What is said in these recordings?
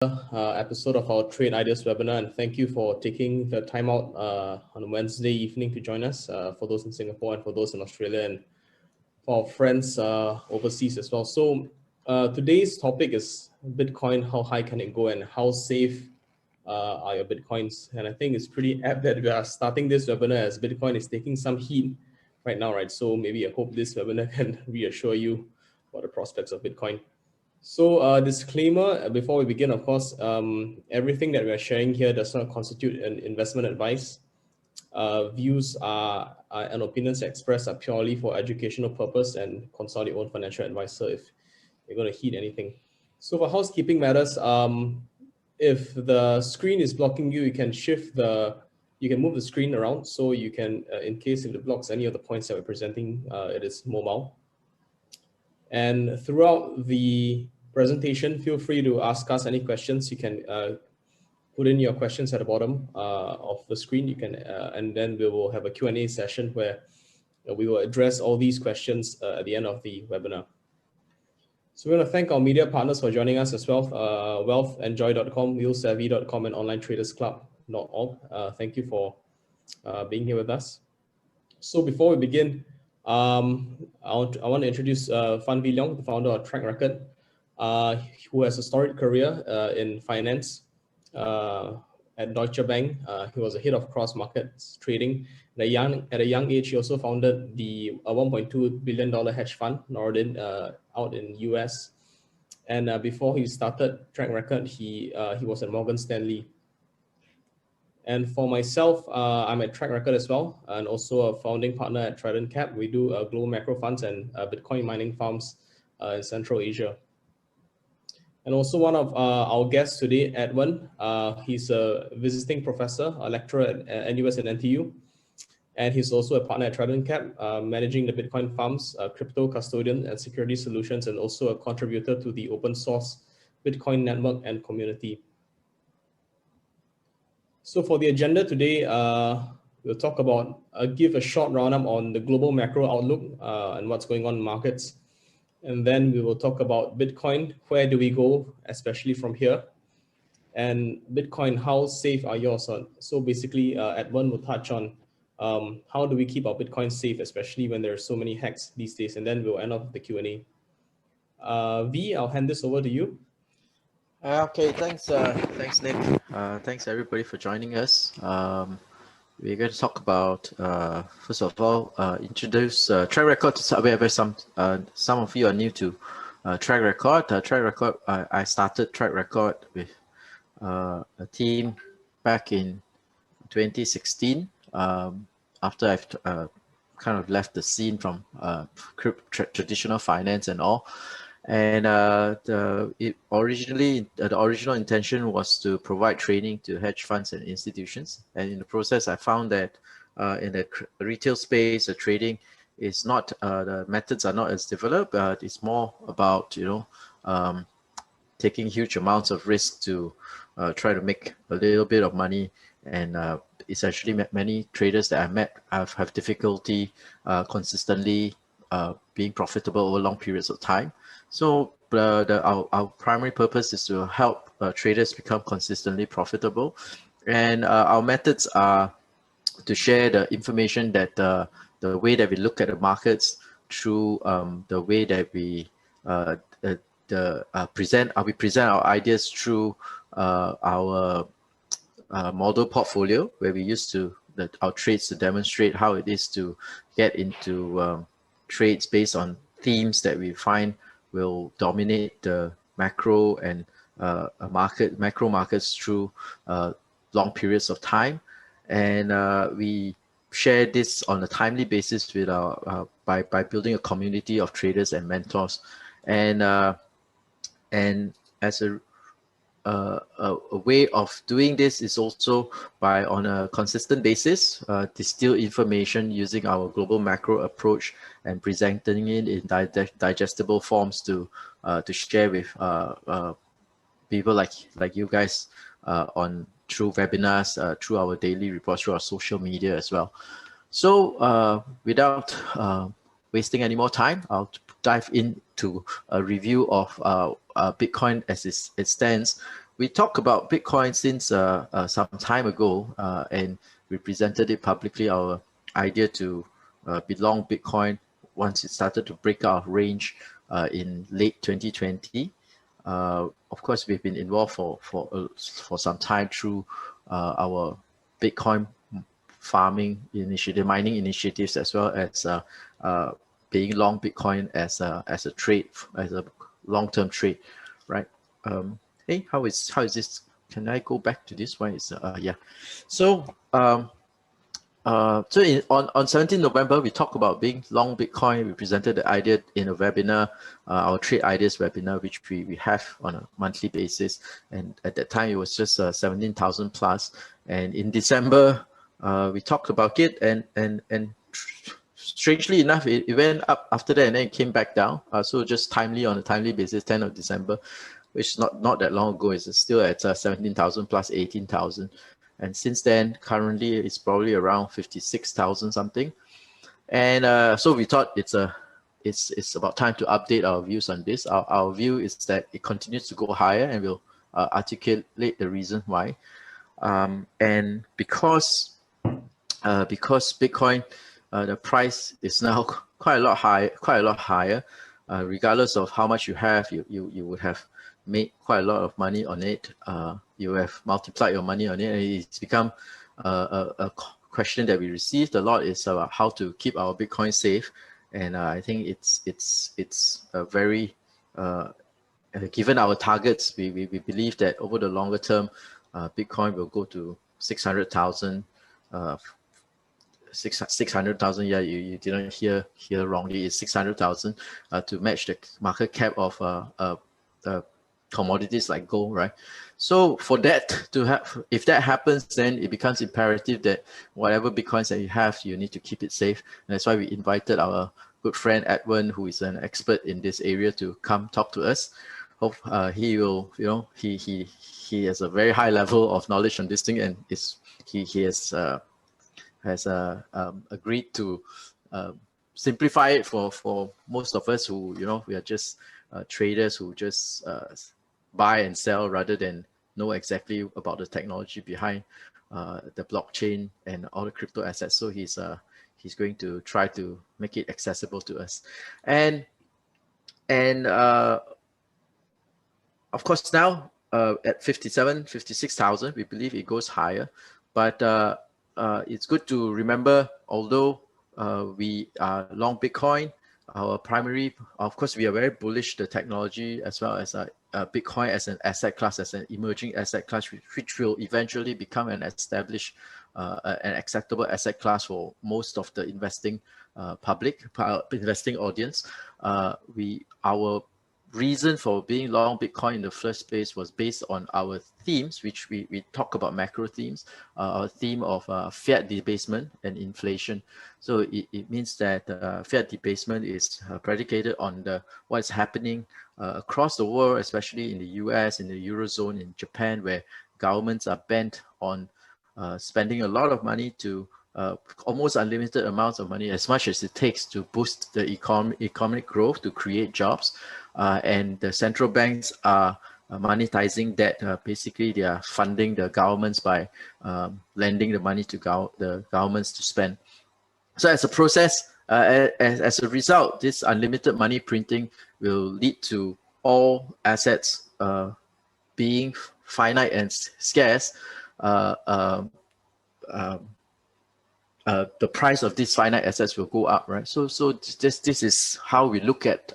Episode of our Trade Ideas webinar, and thank you for taking the time out on Wednesday evening to join us, for those in Singapore and for those in Australia, and for our friends overseas as well. So today's topic is Bitcoin: how high can it go, and how safe are your Bitcoins? And I think it's pretty apt that we are starting this webinar as Bitcoin is taking some heat right now, right? So maybe I hope this webinar can reassure you about the prospects of Bitcoin. So disclaimer before we begin, of course, everything that we are sharing here does not constitute an investment advice. Views and opinions expressed are purely for educational purpose, and consult your own financial advisor if you're going to heed anything. So for housekeeping matters, if the screen is blocking you, you can move the screen around, so you can, in case if it blocks any of the points that we're presenting, it is mobile. And throughout the presentation, feel free to ask us any questions. You can put in your questions at the bottom of the screen. You can, and then we will have a Q&A session where we will address all these questions at the end of the webinar. So we want to thank our media partners for joining us as well. Wealthenjoy.com, wheelsavvy.com, and onlinetradersclub.org. Thank you for being here with us. So before we begin, I want to introduce Fan Vi Leong, the founder of Track Record, who has a storied career in finance at Deutsche Bank. He was a head of cross markets trading. At a young age, he also founded the $1.2 billion hedge fund, Nordin, out in US. And before he started Track Record, he was at Morgan Stanley. And for myself, I'm at Track Record as well, and also a founding partner at Trident Cap. We do global macro funds and Bitcoin mining farms in Central Asia. And also one of our guests today, Edwin. He's a visiting professor, a lecturer at NUS and NTU. And he's also a partner at Trident Cap, managing the Bitcoin farms, crypto custodian and security solutions, and also a contributor to the open source Bitcoin network and community. So for the agenda today, we'll talk about, give a short roundup on the global macro outlook and what's going on in markets. And then we will talk about Bitcoin, where do we go, especially from here? And Bitcoin, how safe are yours? So basically, Edwin will touch on how do we keep our Bitcoin safe, especially when there are so many hacks these days. And then we'll end up with the Q&A. V, I'll hand this over to you. Okay, thanks Nick. Thanks everybody for joining us. We're going to talk about first of all introduce Track Record. Where some of you are new to Track Record. Track Record. I started Track Record with a team back in 2016. After I've kind of left the scene from traditional finance and all. And the original intention was to provide training to hedge funds and institutions. And in the process, I found that in the retail space, the trading is not, the methods are not as developed, but it's more about, taking huge amounts of risk to try to make a little bit of money. And essentially many traders that I met have difficulty consistently being profitable over long periods of time. So our primary purpose is to help traders become consistently profitable. And our methods are to share the information that the way that we look at the markets through the way that we present our ideas through our model portfolio, where we use our trades to demonstrate how it is to get into trades based on themes that we find will dominate the macro and macro markets through long periods of time. And we share this on a timely basis with by building a community of traders and mentors. And as a way of doing this is also by, on a consistent basis, distill information using our global macro approach and presenting it in digestible forms to share with people like you guys through webinars, through our daily reports, through our social media as well. So without wasting any more time, I'll dive into a review of Bitcoin as it stands. we talked about Bitcoin since some time ago, and we presented it publicly, our idea to be long Bitcoin once it started to break out of range in late 2020. Of course, we've been involved for some time through our Bitcoin farming initiative, mining initiatives, as well as being long Bitcoin as a trade, as a long-term trade, right? Hey, how is this? Can I go back to this one? Is yeah. So on 17 November, we talked about being long Bitcoin. We presented the idea in a webinar, our Trade Ideas webinar, which we have on a monthly basis. And at that time, it was just 17,000 plus. And in December, we talked about it, and strangely enough, it went up after that, and then it came back down. So just timely, on a timely basis, 10th of December, which is not that long ago. It's still at 17,000 plus 18,000. And since then, currently, it's probably around 56,000 something. And so we thought it's about time to update our views on this. Our view is that it continues to go higher, and we'll articulate the reason why. And because Bitcoin, the price is now quite a lot higher, regardless of how much you have, you would have made quite a lot of money on it. You have multiplied your money on it, and it's become a question that we received a lot is about how to keep our Bitcoin safe. And I think it's a very given our targets, we believe that over the longer term, Bitcoin will go to 600,000. 600,000. Yeah, you didn't hear wrongly. It's 600,000 to match the market cap of commodities like gold, right? So for that to have, if that happens, then it becomes imperative that whatever Bitcoins that you have, you need to keep it safe. And that's why we invited our good friend Edwin, who is an expert in this area, to come talk to us. Hope he will, he has a very high level of knowledge on this thing, and he has agreed to simplify it for most of us who, we are just traders who just buy and sell rather than know exactly about the technology behind the blockchain and all the crypto assets. So he's going to try to make it accessible to us. And of course now at 56,000, we believe it goes higher, but it's good to remember, although we are long Bitcoin, our primary, of course, we are very bullish the technology as well as Bitcoin as an asset class, as an emerging asset class, which will eventually become an established, an acceptable asset class for most of the investing investing audience. Our reason for being long Bitcoin in the first place was based on our themes, which we talk about macro themes, our theme of fiat debasement and inflation. So it means that fiat debasement is predicated on what's happening across the world, especially in the US, in the Eurozone, in Japan, where governments are bent on spending a lot of money to almost unlimited amounts of money, as much as it takes to boost the economic growth, to create jobs. And the central banks are monetizing that. Basically, they are funding the governments by lending the money to the governments to spend. So as a process, as a result, this unlimited money printing will lead to all assets being finite and scarce. The price of these finite assets will go up, right? So this is how we look at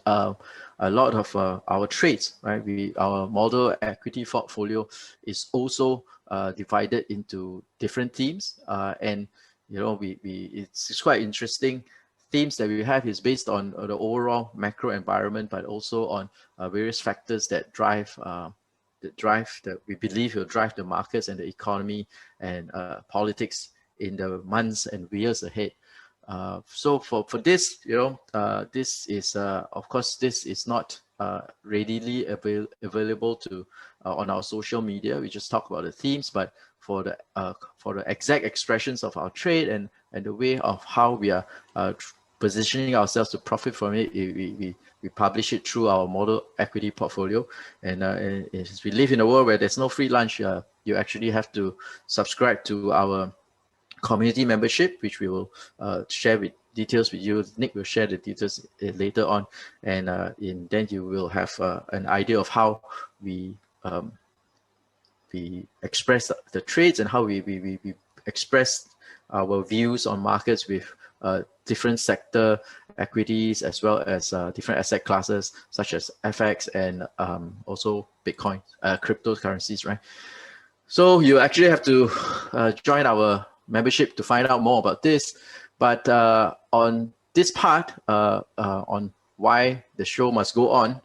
a lot of our trades, right? Our model equity portfolio is also divided into different themes, and it's quite interesting. Themes that we have is based on the overall macro environment, but also on various factors that we believe will drive the markets and the economy and politics in the months and years ahead. So for this, this is of course, this is not readily available to on our social media. We just talk about the themes, but for the exact expressions of our trade and the way of how we are positioning ourselves to profit from it. We publish it through our model equity portfolio, and as we live in a world where there's no free lunch, you actually have to subscribe to our community membership, which we will share with details with you. Nick will share the details later on, and then you will have an idea of how we express the trades and how we express our views on markets with different sector equities as well as different asset classes such as FX and also Bitcoin, cryptocurrencies, right? So you actually have to join our membership to find out more about this. But on this part, on why the show must go on,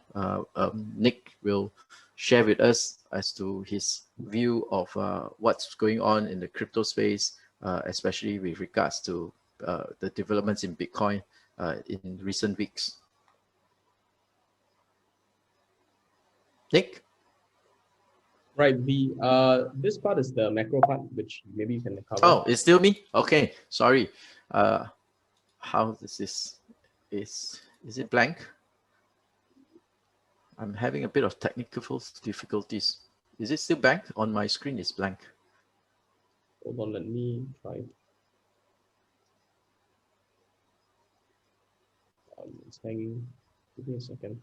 Nick will share with us as to his view of what's going on in the crypto space, especially with regards to the developments in Bitcoin in recent weeks. Nick? Right. This part is the macro part, which maybe you can cover. Oh, it's still me? Okay, sorry. How this is it blank? I'm having a bit of technical difficulties. Is it still blank? On my screen is blank. Hold on, let me try. It's hanging. Give me a second.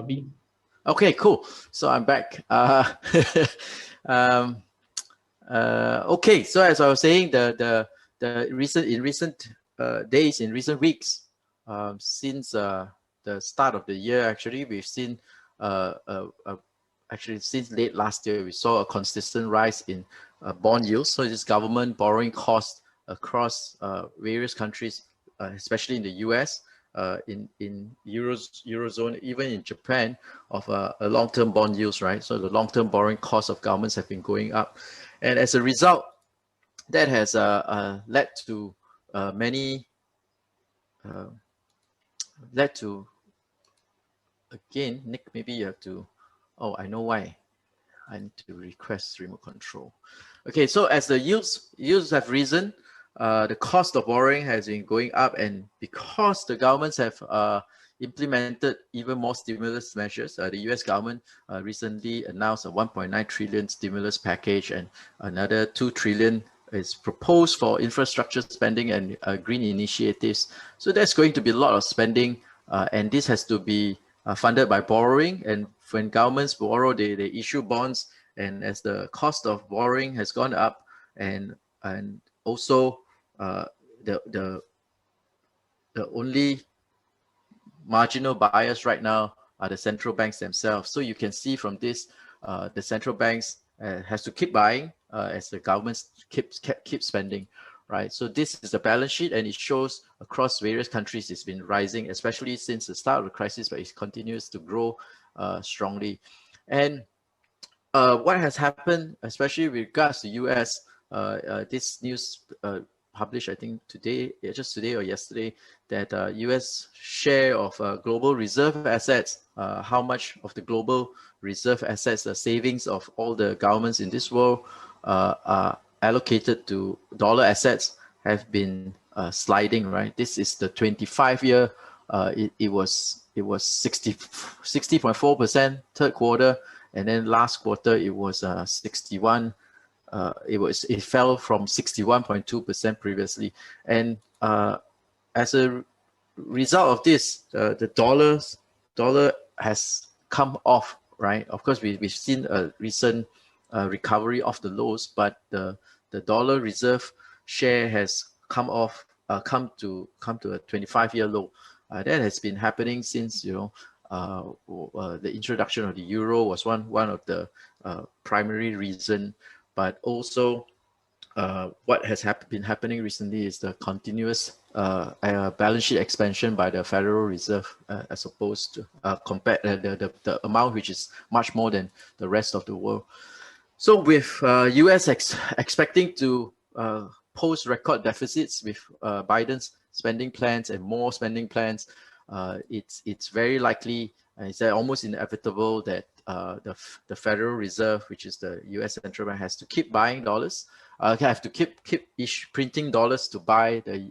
B. Okay, cool. So I'm back. Okay, so as I was saying, the recent days, in recent weeks, since the start of the year, actually, we've seen actually since late last year, we saw a consistent rise in bond yields. So this government borrowing cost across various countries, especially in the US, in Eurozone, even in Japan, of a long-term bond yields, right? So the long-term borrowing costs of governments have been going up. And as a result, that has led to again, Nick, maybe you have to, oh, I know why. I need to request remote control. Okay, so as the yields have risen, the cost of borrowing has been going up, and because the governments have implemented even more stimulus measures, the US government recently announced a 1.9 trillion stimulus package, and another 2 trillion is proposed for infrastructure spending and green initiatives. So there's going to be a lot of spending, and this has to be funded by borrowing. And when governments borrow, they issue bonds, and as the cost of borrowing has gone up, and also the only marginal buyers right now are the central banks themselves. So you can see from this, the central banks has to keep buying as the governments keep spending, right? So this is the balance sheet, and it shows across various countries it's been rising, especially since the start of the crisis, but it continues to grow strongly. And what has happened, especially with regards to US, this news published, I think today, just today or yesterday, that US share of global reserve assets, how much of the global reserve assets, the savings of all the governments in this world are allocated to dollar assets, have been sliding, right? This is the 25-year. It was 60.4% third quarter, and then last quarter it was 61. It fell from 61.2% previously, and as a result of this, the dollar has come off, right? Of course, we've seen a recent recovery of the lows, but the dollar reserve share has come off, come to a 25-year low. That has been happening since the introduction of the euro was one of the primary reason. But also, what has been happening recently is the continuous balance sheet expansion by the Federal Reserve, as opposed to compared the amount which is much more than the rest of the world. So with US expecting to post record deficits with Biden's spending plans and more spending plans, it's very likely, it's almost inevitable that the Federal Reserve, which is the U.S. Central Bank, has to keep buying dollars. Have to keep printing dollars to buy the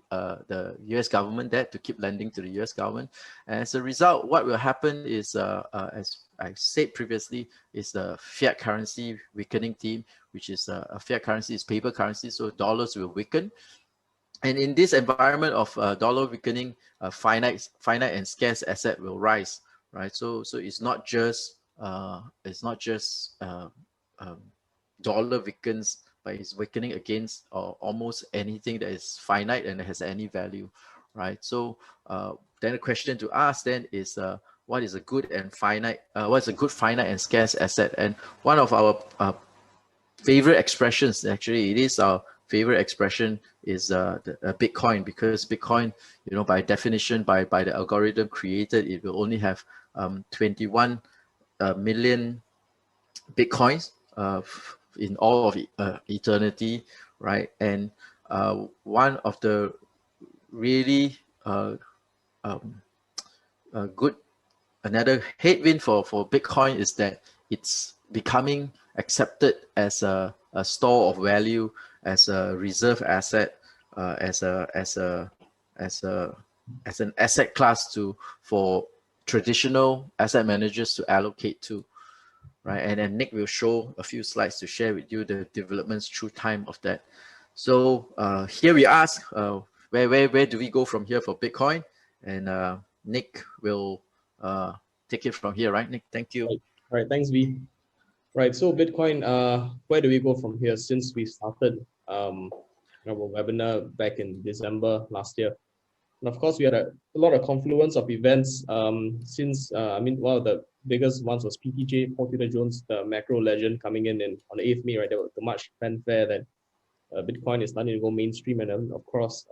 U.S. government debt, to keep lending to the U.S. government. And as a result, what will happen is, as I said previously, is the fiat currency weakening theme, which is a fiat currency is paper currency, so dollars will weaken. And in this environment of dollar weakening, finite and scarce asset will rise, right? So it's not just dollar weakens, but it's weakening against almost anything that is finite and has any value, right? So then the question to ask then is, what is a good finite and scarce asset? And one of our favorite expressions, actually, it is our favorite expression, is Bitcoin, because Bitcoin, by definition, by the algorithm created, it will only have 21 million Bitcoins in all of eternity, right? And one of the really good, another headwind for Bitcoin is that it's becoming accepted as a store of value, as a reserve asset, as an asset class for traditional asset managers to allocate to, right? And then Nick will show a few slides to share with you the developments through time of that. So here we ask, where do we go from here for Bitcoin? And Nick will take it from here, right, Nick? Thank you. All right, thanks, V. Right, so Bitcoin, where do we go from here? Since we started our webinar back in December last year, and of course we had a lot of confluence of events. Since one of the biggest ones was PTJ, Paul Tudor Jones, the macro legend, coming in on the 8th May, right? There was much fanfare that Bitcoin is starting to go mainstream, and then of course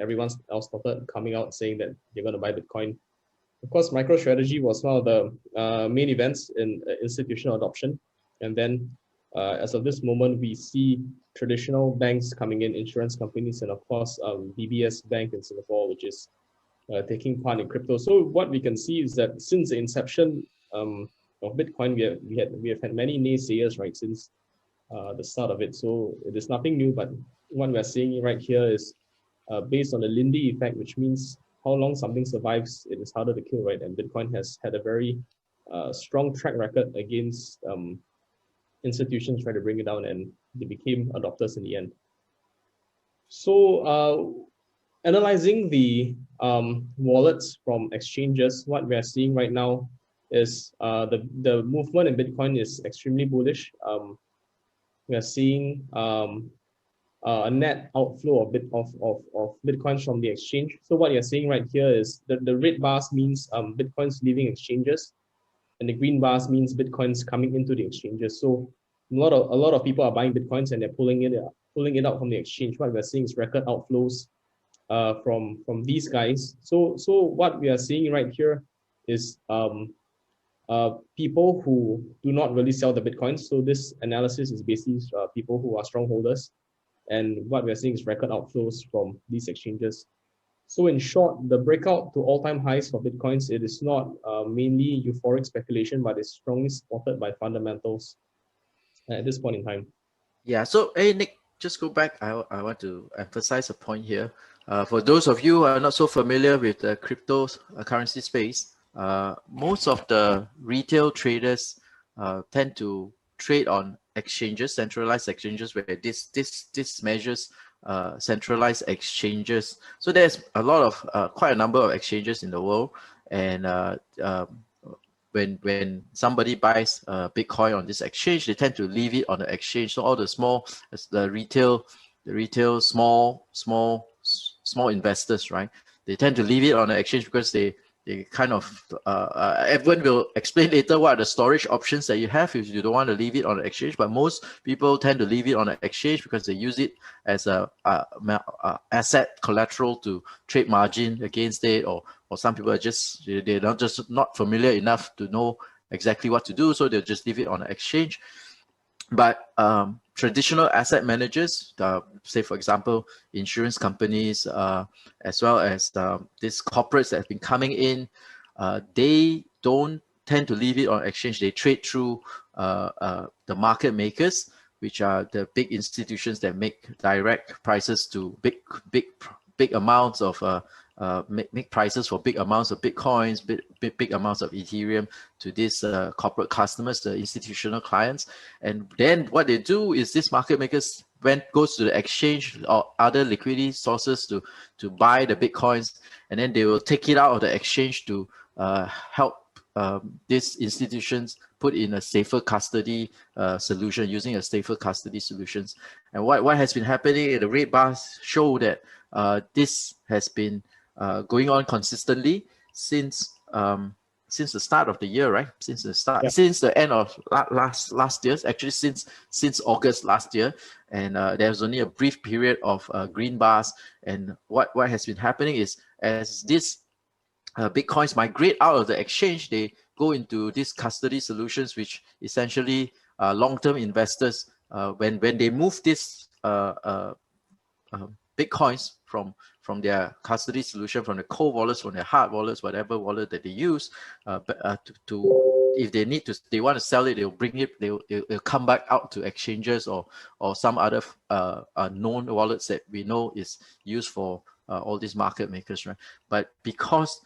everyone else started coming out saying that they're going to buy Bitcoin. Of course, MicroStrategy was one of the main events in institutional adoption. And then as of this moment, we see traditional banks coming in, insurance companies, and of course, DBS Bank in Singapore, which is taking part in crypto. So what we can see is that since the inception of Bitcoin, we have had many naysayers, right, since the start of it. So it is nothing new, but what we're seeing right here is based on the Lindy effect, which means how long something survives, it is harder to kill, right? And Bitcoin has had a very strong track record against institutions trying to bring it down, and they became adopters in the end. So analyzing the wallets from exchanges, what we are seeing right now is the movement in Bitcoin is extremely bullish. We are seeing a net outflow of Bitcoins from the exchange. So what you're seeing right here is the red bars means Bitcoins leaving exchanges, and the green bars means Bitcoins coming into the exchanges. So a lot of people are buying Bitcoins and they're pulling it out from the exchange. What we're seeing is record outflows from these guys. So what we are seeing right here is people who do not really sell the Bitcoins. So this analysis is basically people who are strong holders. And what we're seeing is record outflows from these exchanges. So in short, the breakout to all-time highs for Bitcoins, it is not mainly euphoric speculation, but it's strongly supported by fundamentals at this point in time. Yeah, so hey, Nick, just go back. I want to emphasize a point here. For those of you who are not so familiar with the cryptocurrency space, most of the retail traders tend to trade on exchanges, centralized exchanges, where this measures centralized exchanges. So there's a lot of quite a number of exchanges in the world, and when somebody buys Bitcoin on this exchange, they tend to leave it on the exchange. So all the retail small investors, right? They tend to leave it on the exchange because they kind of everyone will explain later what are the storage options that you have if you don't want to leave it on the exchange, but most people tend to leave it on the exchange because they use it as a asset collateral to trade margin against it, or some people are they're not familiar enough to know exactly what to do, so they'll just leave it on the exchange. But traditional asset managers, say for example, insurance companies, as well as these corporates that have been coming in, they don't tend to leave it on exchange. They trade through the market makers, which are the big institutions that make direct prices to big amounts of make prices for big amounts of Bitcoins, big amounts of Ethereum to these corporate customers, the institutional clients. And then what they do is these market makers goes to the exchange or other liquidity sources to buy the Bitcoins, and then they will take it out of the exchange to help these institutions put in a safer custody solution, using a safer custody solutions. And what has been happening, the red bars show that this has been going on consistently since the start of the year, right? Since the end of last year, actually since August last year, and there was only a brief period of green bars. And what has been happening is, as this Bitcoins migrate out of the exchange, they go into these custody solutions, which essentially long-term investors, when they move this Bitcoins from their custody solution, from the cold wallets, from their hard wallets, whatever wallet that they use, if they want to sell it, they'll bring it, they'll come back out to exchanges or some other known wallets that we know is used for all these market makers, right? But because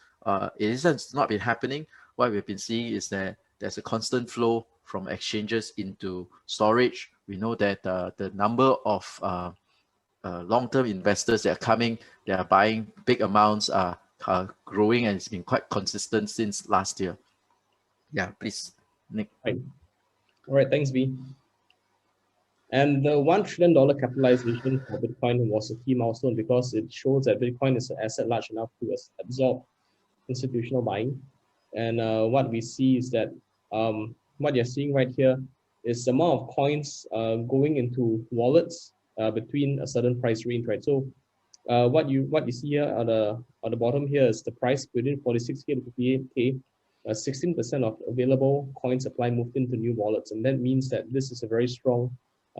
it's not been happening, what we've been seeing is that there's a constant flow from exchanges into storage. We know that the number of long-term investors that are coming, they are buying big amounts, are growing, and it's been quite consistent since last year. Yeah, please, Nick. Right. All right, thanks, V. And the $1 trillion capitalization for Bitcoin was a key milestone because it shows that Bitcoin is an asset large enough to absorb institutional buying. And what we see is that what you're seeing right here is the amount of coins going into wallets between a certain price range, right? So what you see here on the bottom here is the price between 46K to 58K. 16% of available coin supply moved into new wallets, and that means that this is a very strong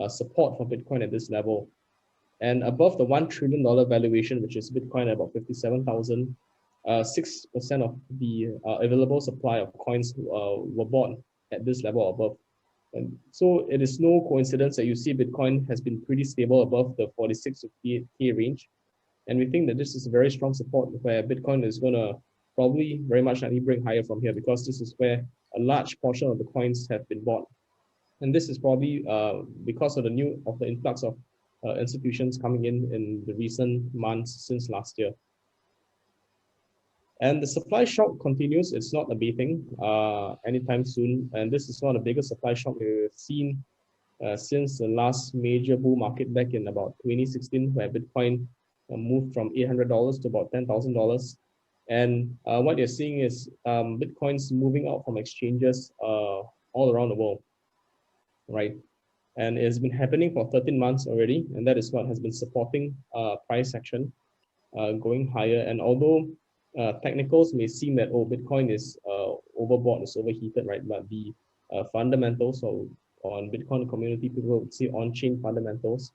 support for Bitcoin at this level. And above the $1 trillion valuation, which is Bitcoin at about 57,000, 6% of the available supply of coins were bought at this level above. And so it is no coincidence that you see Bitcoin has been pretty stable above the 46 to 58K range. And we think that this is a very strong support where Bitcoin is going to probably very much likely break higher from here, because this is where a large portion of the coins have been bought. And this is probably because of the influx of institutions coming in the recent months since last year. And the supply shock continues. It's not abating anytime soon. And this is one of the biggest supply shock we've seen since the last major bull market back in about 2016, where Bitcoin moved from $800 to about $10,000. And what you're seeing is Bitcoin's moving out from exchanges all around the world, right? And it's been happening for 13 months already. And that is what has been supporting price action going higher. And although technicals may seem that, Bitcoin is overbought, is overheated, right? But the fundamentals on Bitcoin community, people would say on-chain fundamentals,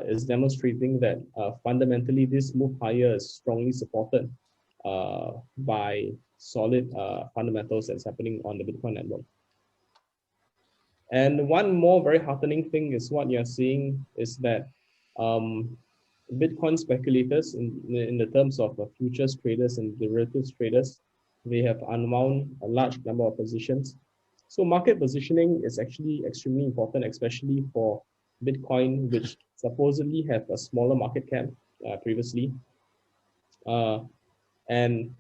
is demonstrating that fundamentally this move higher is strongly supported by solid fundamentals that's happening on the Bitcoin network. And one more very heartening thing is what you're seeing is that Bitcoin speculators, in the terms of futures traders and derivatives traders, they have unwound a large number of positions. So market positioning is actually extremely important, especially for Bitcoin, which supposedly have a smaller market cap previously. And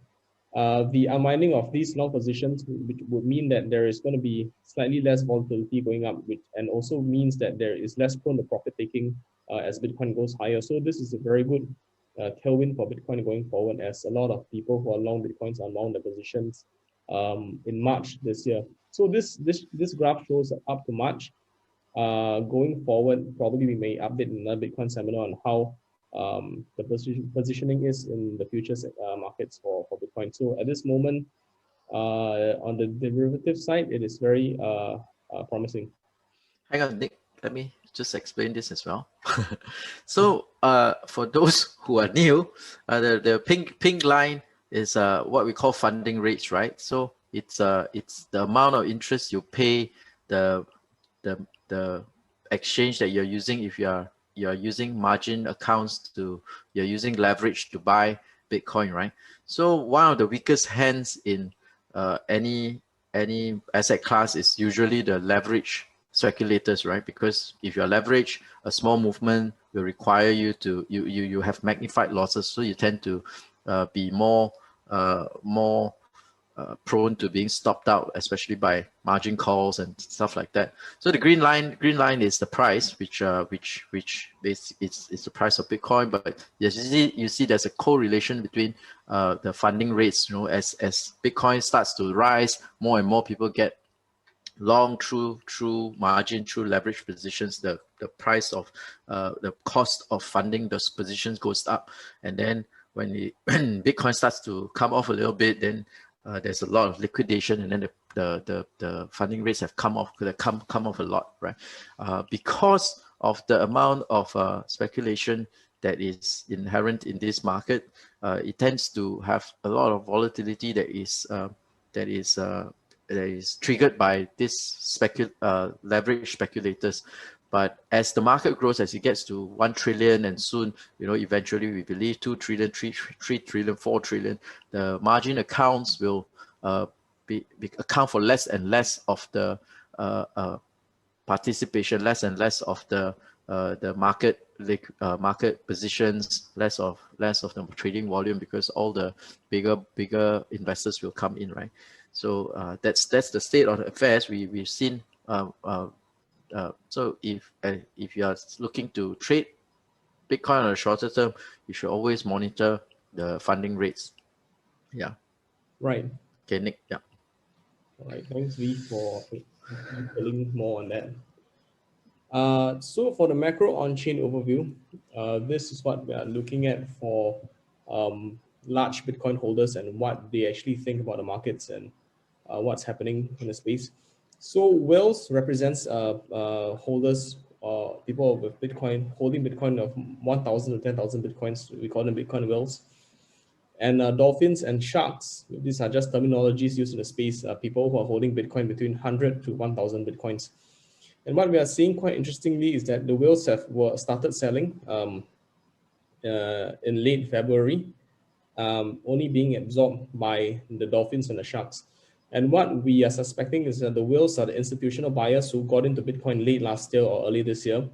the unwinding of these long positions would mean that there is going to be slightly less volatility going up, and also means that there is less prone to profit taking as Bitcoin goes higher. So this is a very good tailwind for Bitcoin going forward, as a lot of people who are long Bitcoins unwound their positions in March this year. So this graph shows up to March. Going forward, probably we may update in another Bitcoin seminar on how the positioning is in the futures markets for Bitcoin. So at this moment, on the derivative side, it is very promising. Hang on, Nick. Let me just explain this as well. So for those who are new, the pink line is what we call funding rates, right? So It's the amount of interest you pay, the the exchange that you're using. If you're using margin accounts you're using leverage to buy Bitcoin, right? So one of the weakest hands in any asset class is usually the leverage speculators, right? Because if you're leverage, a small movement will require you to you have magnified losses, so you tend to be more prone to being stopped out, especially by margin calls and stuff like that. So the green line is the price, which is the price of Bitcoin. But yes, you see there's a correlation between the funding rates. You know, as Bitcoin starts to rise, more and more people get long through margin, through leverage positions. The price of the cost of funding those positions goes up, and then when when Bitcoin starts to come off a little bit, then there's a lot of liquidation, and then the funding rates have come off a lot, right? Because of the amount of speculation that is inherent in this market, it tends to have a lot of volatility that is triggered by this leverage speculators. But as the market grows, as it gets to 1 trillion, and soon, eventually we believe 2 trillion, 3 trillion, 4 trillion, the margin accounts will account for less and less of the participation, less and less of the market positions, less of the trading volume, because all the bigger investors will come in, right? So that's the state of the affairs. We've seen. So if you are looking to trade Bitcoin on a shorter term, you should always monitor the funding rates. Yeah. Right. Okay, Nick. Yeah. All right. Thanks, V, for telling more on that. So for the macro on-chain overview, this is what we are looking at for large Bitcoin holders and what they actually think about the markets and what's happening in the space. So whales represents holders, people with Bitcoin, holding Bitcoin of 1,000 to 10,000 Bitcoins. We call them Bitcoin whales. And dolphins and sharks, these are just terminologies used in the space, people who are holding Bitcoin between 100 to 1,000 Bitcoins. And what we are seeing quite interestingly is that the whales were started selling in late February, only being absorbed by the dolphins and the sharks. And what we are suspecting is that the whales are the institutional buyers who got into Bitcoin late last year or early this year,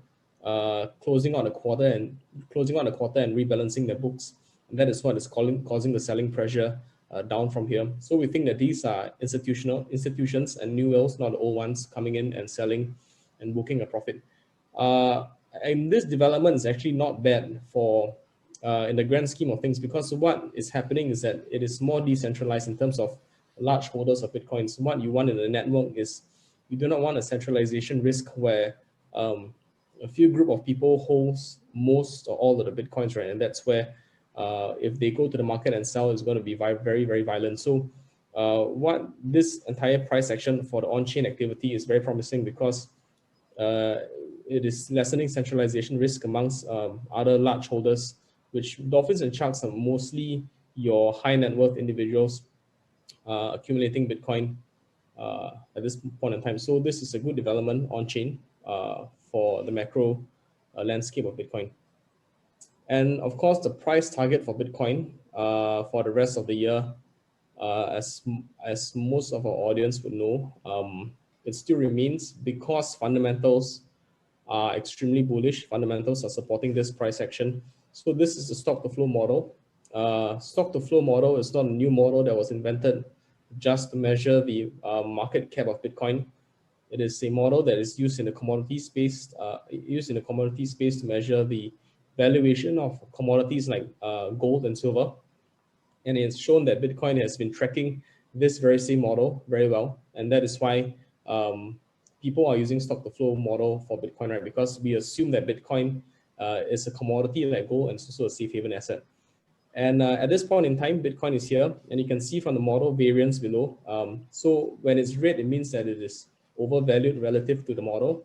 closing out a quarter and rebalancing their books. And that is what is causing the selling pressure down from here. So we think that these are institutions and new whales, not the old ones, coming in and selling and booking a profit. And this development is actually not bad for in the grand scheme of things, because what is happening is that it is more decentralized in terms of large holders of Bitcoin. So what you want in a network is you do not want a centralization risk where a few group of people holds most or all of the Bitcoins, right? And that's where if they go to the market and sell, it's going to be very, very violent. So what this entire price action for the on-chain activity is very promising, because it is lessening centralization risk amongst other large holders, which dolphins and sharks are mostly your high net worth individuals accumulating Bitcoin at this point in time. So this is a good development on chain for the macro landscape of Bitcoin. And of course, the price target for Bitcoin for the rest of the year, as most of our audience would know, it still remains, because fundamentals are extremely bullish. Fundamentals are supporting this price action. So this is the stock to flow model. Stock to flow model is not a new model that was invented just to measure the market cap of Bitcoin. It is a model that is used in the commodity space, to measure the valuation of commodities like gold and silver. And it's shown that Bitcoin has been tracking this very same model very well. And that is why people are using stock to flow model for Bitcoin, right? Because we assume that Bitcoin is a commodity like gold and also a safe haven asset. And at this point in time, Bitcoin is here, and you can see from the model variance below. So when it's red, it means that it is overvalued relative to the model.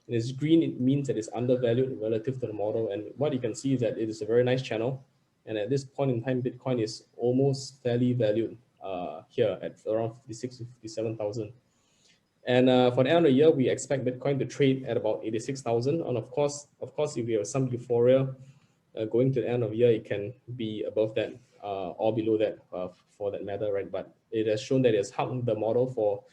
When it's green, it means that it's undervalued relative to the model. And what you can see is that it is a very nice channel. And at this point in time, Bitcoin is almost fairly valued here at around 56 to 57,000. And for the end of the year, we expect Bitcoin to trade at about 86,000. And of course, if we have some euphoria going to the end of the year, it can be above that or below that for that matter, right? But it has shown that it's held the model for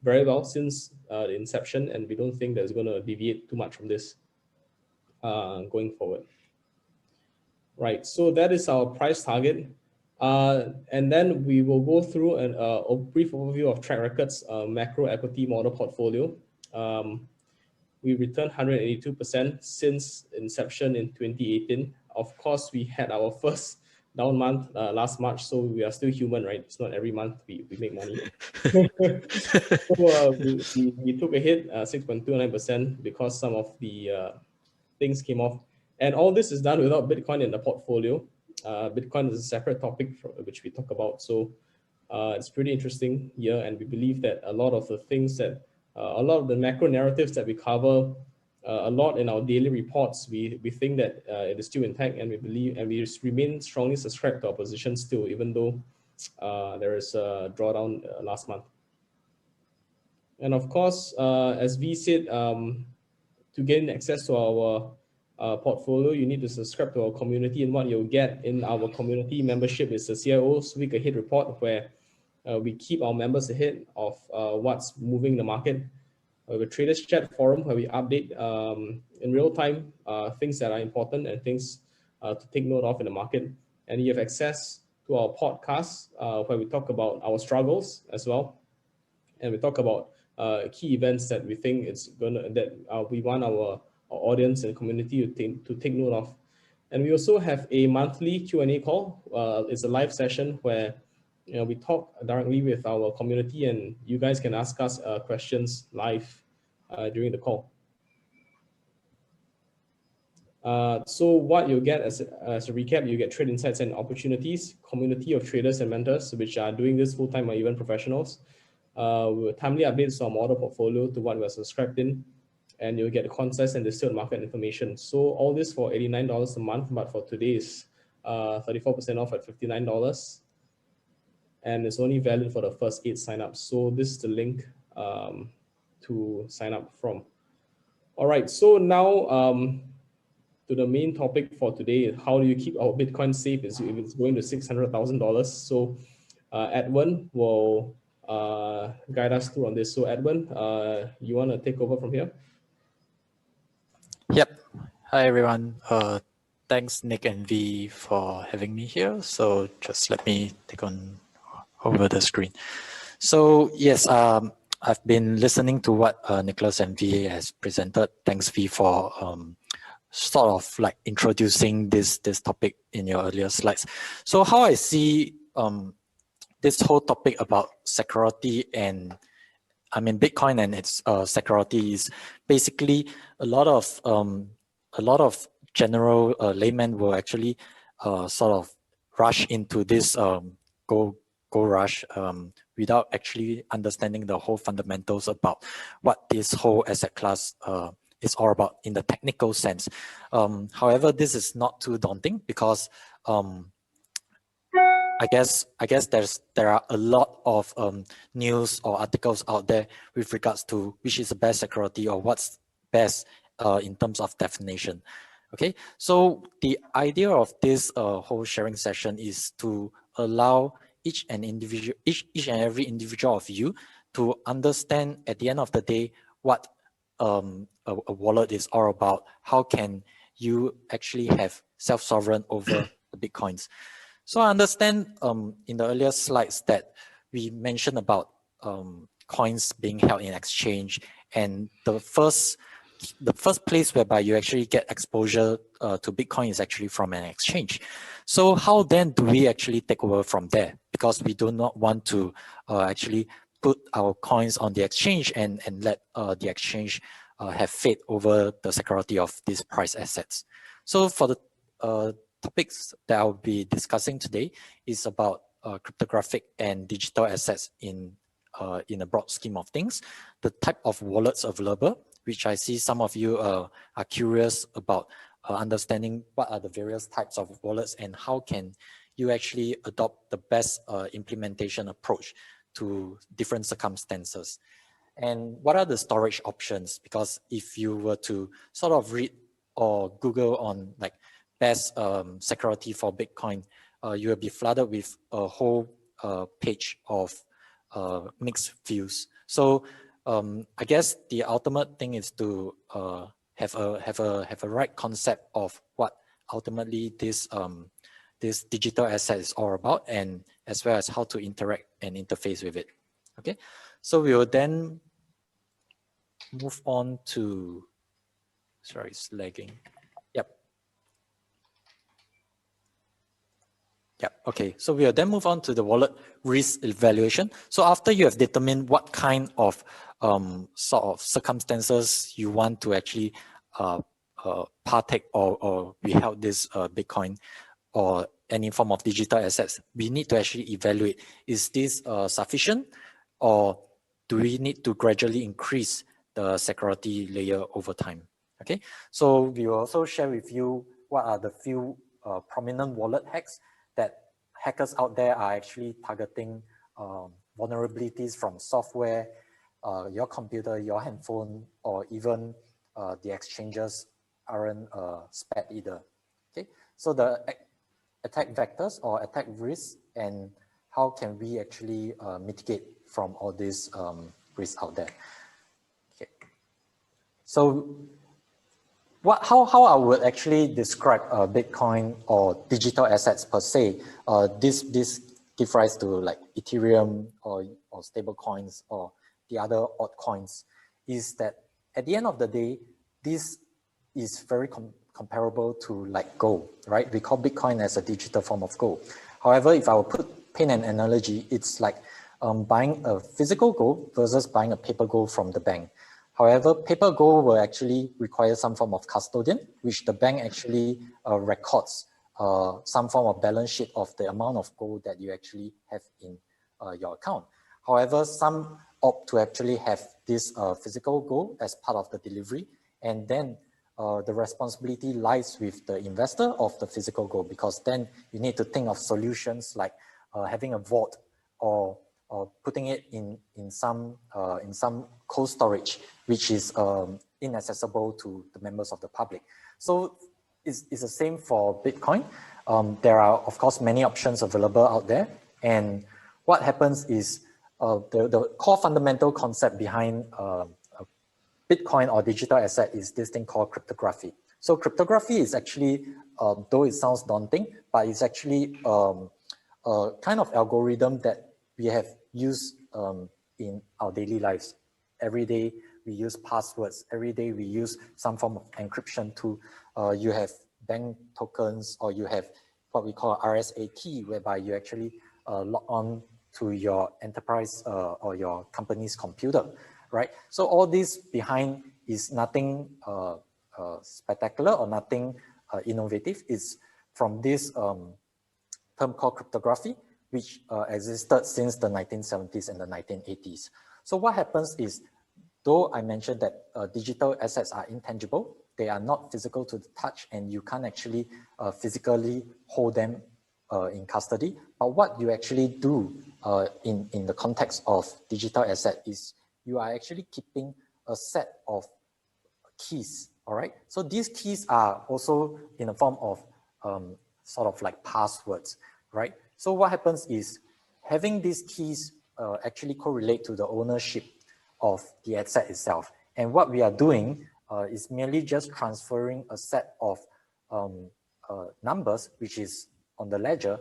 very well since the inception, and we don't think that it's going to deviate too much from this going forward. Right, so that is our price target. And then we will go through a brief overview of track records macro equity model portfolio. We returned 182% since inception in 2018. Of course, we had our first down month last March, so we are still human, right? It's not every month we make money. So we took a hit, 6.29%, because some of the things came off. And all this is done without Bitcoin in the portfolio. Bitcoin is a separate topic which we talk about. So it's pretty interesting here, and we believe that a lot of the things that, a lot of the macro narratives that we cover a lot in our daily reports, we think that it is still intact, and we believe, and we remain strongly subscribed to our position still, even though there is a drawdown last month. And of course, as we said, to gain access to our portfolio, you need to subscribe to our community, and what you'll get in our community membership is the CIO's Week Ahead report, where we keep our members ahead of what's moving the market. We have a traders chat forum where we update in real time things that are important and things to take note of in the market. And you have access to our podcast where we talk about our struggles as well, and we talk about key events that we think we want our audience and community to take note of. And we also have a monthly Q&A call. It's a live session where we talk directly with our community, and you guys can ask us questions live during the call. So what you'll get as a recap, you get trade insights and opportunities, community of traders and mentors, which are doing this full-time or even professionals. We'll timely updates our model portfolio to what we're subscribed in, and you'll get the concise and distilled market information. So all this for $89 a month, but for today is 34% off at $59. And it's only valid for the first 8 signups. So this is the link to sign up from. All right, so now to the main topic for today: how do you keep our Bitcoin safe if it's going to $600,000? So Edwin will guide us through on this. So Edwin, you want to take over from here? Yep. Hi everyone. Thanks Nick and V for having me here. So just let me take on over the screen. So yes, I've been listening to what Nicholas and V has presented. Thanks V for sort of like introducing this topic in your earlier slides. So how I see this whole topic about security and Bitcoin and its security is basically a lot of general laymen will actually sort of rush into this go rush without actually understanding the whole fundamentals about what this whole asset class is all about in the technical sense. However, this is not too daunting because I guess there are a lot of news or articles out there with regards to which is the best security or what's best in terms of definition. Okay, so the idea of this whole sharing session is to allow each and every individual of you to understand at the end of the day what a wallet is all about. How can you actually have self-sovereign over the Bitcoins? So I understand in the earlier slides that we mentioned about coins being held in exchange, and the first place whereby you actually get exposure to Bitcoin is actually from an exchange. So how then do we actually take over from there? Because we do not want to actually put our coins on the exchange and let the exchange have fate over the security of these price assets. So for the topics that I'll be discussing today is about cryptographic and digital assets in a broad scheme of things, the type of wallets available, which I see some of you are curious about understanding what are the various types of wallets and how can you actually adopt the best implementation approach to different circumstances. And what are the storage options? Because if you were to sort of read or Google on like best security for Bitcoin, you will be flooded with a whole page of mixed views. So I guess the ultimate thing is to have a right concept of what ultimately this this digital asset is all about, and as well as how to interact and interface with it. Okay, so we will then move on to, sorry, it's lagging. Yep. Yep. Okay, so we will then move on to the wallet risk evaluation. So after you have determined what kind of sort of circumstances you want to actually partake or we held this Bitcoin or any form of digital assets, we need to actually evaluate, is this sufficient, or do we need to gradually increase the security layer over time? Okay, so we will also share with you what are the few prominent wallet hacks that hackers out there are actually targeting vulnerabilities from software, your computer, your handphone, or even the exchanges aren't spared either. Okay, so the attack vectors or attack risks, and how can we actually mitigate from all these risks out there. Okay, so how I would actually describe Bitcoin or digital assets per se, this give rise to like Ethereum or stable coins or the other altcoins, is that at the end of the day, this is very comparable to like gold, right? We call Bitcoin as a digital form of gold. However, if I would paint an analogy, it's like buying a physical gold versus buying a paper gold from the bank. However, paper gold will actually require some form of custodian, which the bank actually records some form of balance sheet of the amount of gold that you actually have in your account. However, some opt to actually have this physical gold as part of the delivery, and then the responsibility lies with the investor of the physical gold, because then you need to think of solutions like having a vault or putting it in some cold storage, which is inaccessible to the members of the public. So it's the same for Bitcoin. There are, of course, many options available out there. And what happens is the core fundamental concept behind Bitcoin or digital asset is this thing called cryptography. So cryptography is actually, though it sounds daunting, but it's actually a kind of algorithm that we have used in our daily lives. Every day we use passwords. Every day we use some form of encryption to, you have bank tokens, or you have what we call RSA key, whereby you actually log on to your enterprise or your company's computer, right? So all this behind is nothing spectacular or nothing innovative. It's from this term called cryptography, which existed since the 1970s and the 1980s. So what happens is, though I mentioned that digital assets are intangible, they are not physical to the touch, and you can't actually physically hold them in custody. But what you actually do in the context of digital asset is you are actually keeping a set of keys, all right? So these keys are also in the form of sort of like passwords, right? So what happens is having these keys actually correlate to the ownership of the asset itself. And what we are doing is merely just transferring a set of numbers, which is on the ledger,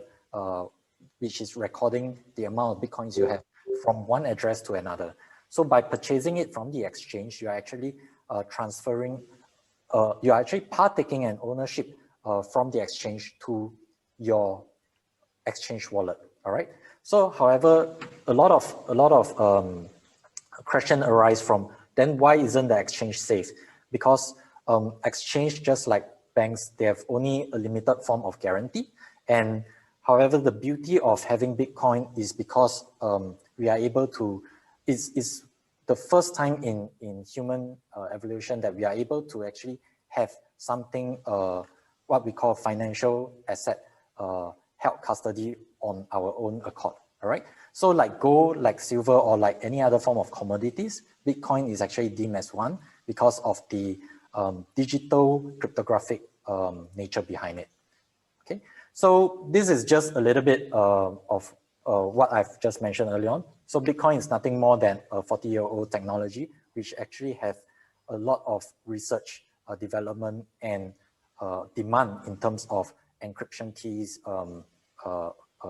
which is recording the amount of Bitcoins you have from one address to another. So by purchasing it from the exchange, you are actually transferring, you are actually partaking an ownership from the exchange to your exchange wallet. All right. So, however, a lot of question arise from, then why isn't the exchange safe? Because exchange, just like banks, they have only a limited form of guarantee. And however, the beauty of having Bitcoin is because we are able to, is the first time in human evolution that we are able to actually have something, what we call financial asset, held custody on our own accord. All right. So like gold, like silver, or like any other form of commodities, Bitcoin is actually deemed as one because of the digital cryptographic nature behind it. Okay. So this is just a little bit of what I've just mentioned earlier on. So Bitcoin is nothing more than a 40-year-old technology, which actually have a lot of research, development, and demand in terms of encryption keys,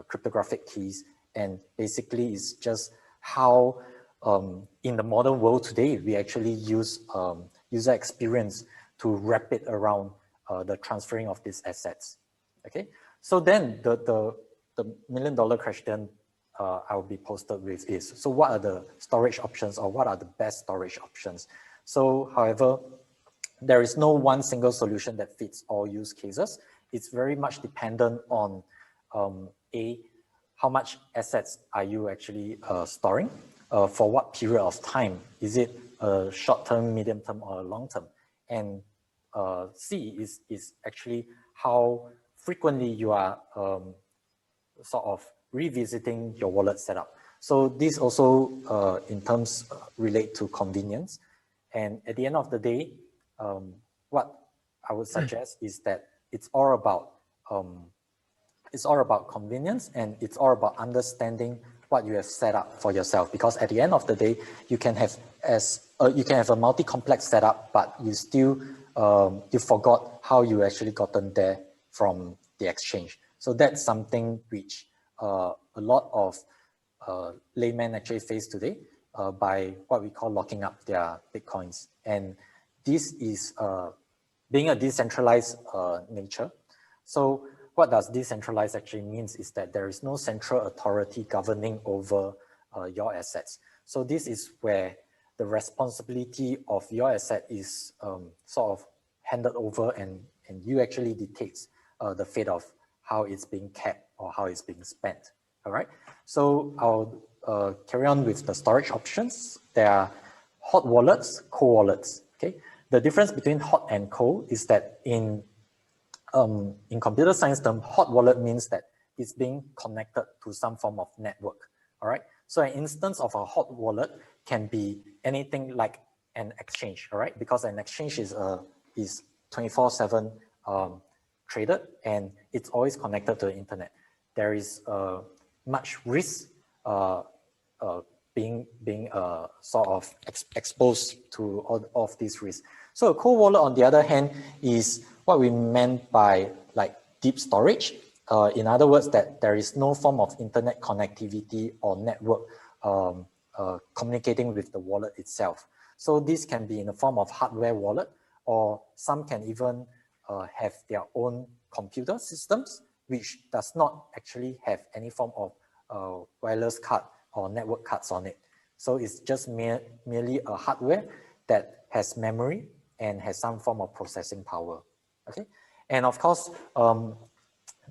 cryptographic keys, and basically it's just how in the modern world today, we actually use user experience to wrap it around the transferring of these assets. Okay, so then the million-dollar question I will be posted with is, so what are the storage options, or what are the best storage options? So however, there is no one single solution that fits all use cases. It's very much dependent on how much assets are you actually storing, for what period of time? Is it a short-term, medium-term, or a long-term? And C is actually how frequently you are sort of revisiting your wallet setup. So this also in terms relate to convenience. And at the end of the day, what I would suggest is that it's all about convenience, and it's all about understanding what you have set up for yourself. Because at the end of the day, you can have a multi-complex setup, but you still you forgot how you actually gotten there from the exchange. So that's something which a lot of laymen actually face today by what we call locking up their Bitcoins. And this is being a decentralized nature. So what does decentralized actually means is that there is no central authority governing over your assets. So this is where the responsibility of your asset is sort of handed over, and you actually dictates the fate of how it's being kept or how it's being spent. All right. So I'll carry on with the storage options. There are hot wallets, cold wallets. Okay. The difference between hot and cold is that in computer science term, hot wallet means that it's being connected to some form of network. All right. So an instance of a hot wallet can be anything like an exchange. All right. Because an exchange is 24/7 traded, and it's always connected to the internet. There is much risk being sort of exposed to all of these risks. So a cold wallet, on the other hand, is what we meant by like deep storage. In other words, that there is no form of internet connectivity or network communicating with the wallet itself. So this can be in the form of hardware wallet, or some can even have their own computer systems, which does not actually have any form of wireless card or network cards on it. So it's just merely a hardware that has memory and has some form of processing power. Okay, and of course,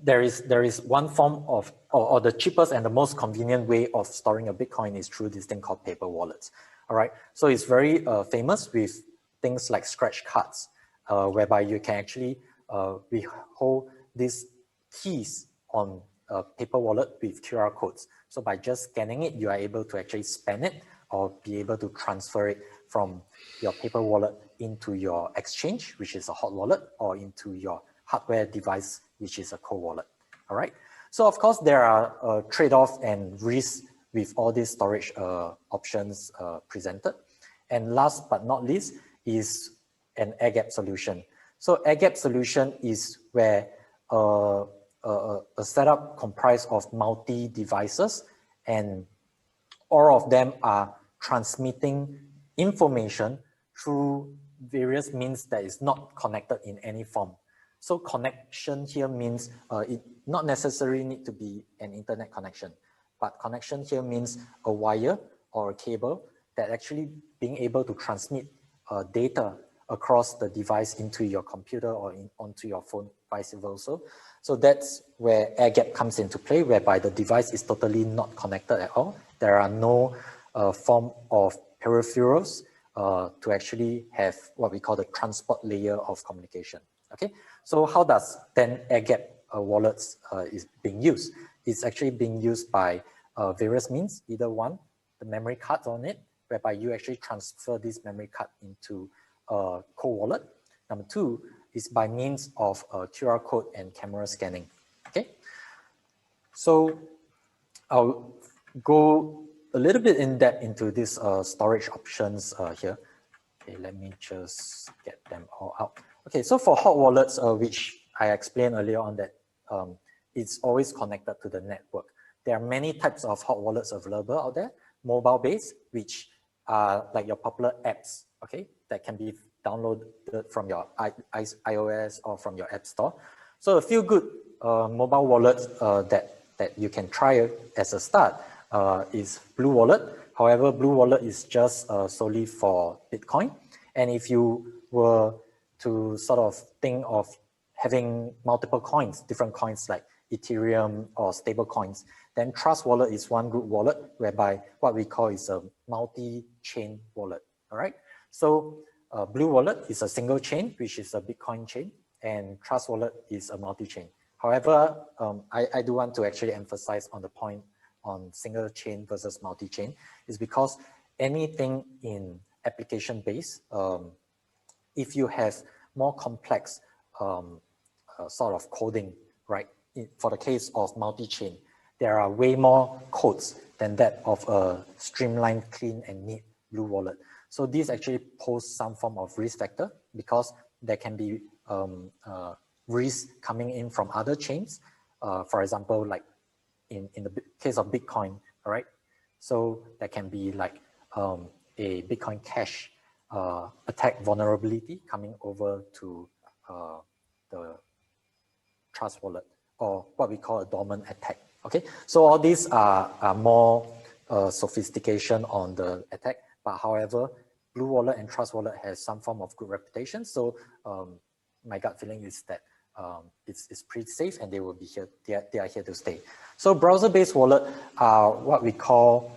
there is one form of, or the cheapest and the most convenient way of storing a Bitcoin is through this thing called paper wallets. All right, so it's very famous with things like scratch cards, whereby you can actually hold these keys on a paper wallet with QR codes. So by just scanning it, you are able to actually spend it or be able to transfer it from your paper wallet into your exchange, which is a hot wallet, or into your hardware device, which is a cold wallet. All right. So of course, there are trade-offs and risks with all these storage options presented. And last but not least is an air gap solution. So air gap solution is where a setup comprised of multi-devices, and all of them are transmitting information through various means that is not connected in any form. So connection here means it not necessarily need to be an internet connection, but connection here means a wire or a cable that actually being able to transmit data across the device into your computer or onto your phone, vice versa. So that's where air gap comes into play, whereby the device is totally not connected at all. There are no form of peripherals to actually have what we call the transport layer of communication. Okay, so how does then air gap wallets is being used. It's actually being used by various means. Either one, the memory cards on it, whereby you actually transfer this memory card into a cold wallet. Number two is by means of QR code and camera scanning. Okay, so I'll go a little bit in depth into these storage options here. Okay, let me just get them all out. Okay, so for hot wallets, which I explained earlier on that it's always connected to the network. There are many types of hot wallets available out there, mobile-based, which are like your popular apps, okay, that can be downloaded from your iOS or from your app store. So a few good mobile wallets that you can try as a start is Blue Wallet. However, Blue Wallet is just solely for Bitcoin. And if you were to sort of think of having multiple coins, different coins like Ethereum or stable coins, then Trust Wallet is one good wallet whereby what we call is a multi-chain wallet, all right? So Blue Wallet is a single chain, which is a Bitcoin chain, and Trust Wallet is a multi-chain. However, I do want to actually emphasize on the point on single chain versus multi-chain is because anything in application base, if you have more complex sort of coding, right? For the case of multi-chain, there are way more codes than that of a streamlined, clean, and neat Blue Wallet. So this actually pose some form of risk factor because there can be risk coming in from other chains. For example, like in the case of Bitcoin, all right? So there can be like a Bitcoin Cash attack vulnerability coming over to the Trust Wallet, or what we call a dormant attack. Okay, so all these are more sophistication on the attack, but however, Blue Wallet and Trust Wallet has some form of good reputation. So my gut feeling is that it's pretty safe and they will be here. They are here to stay. So browser-based wallet are what we call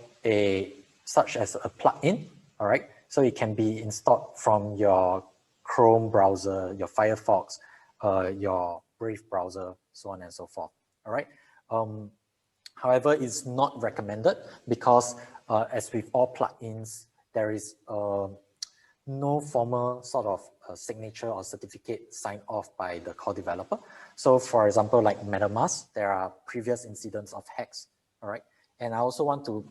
such as a plugin. All right, so it can be installed from your Chrome browser, your Firefox, your Brave browser, so on and so forth. All right. However, it's not recommended because as with all plugins, there is no formal sort of signature or certificate signed off by the core developer. So for example, like MetaMask, there are previous incidents of hacks, all right? And I also want to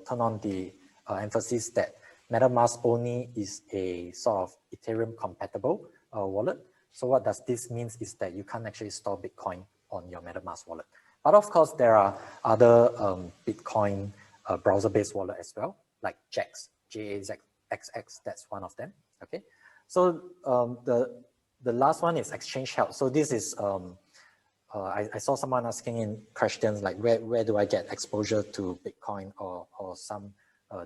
turn on the emphasis that MetaMask only is a sort of Ethereum compatible wallet. So what does this mean is that you can't actually store Bitcoin on your MetaMask wallet. But of course, there are other Bitcoin browser-based wallet as well, like JAX, JAXX, that's one of them, okay? So the last one is exchange held. So this is, I saw someone asking in questions like where do I get exposure to Bitcoin or some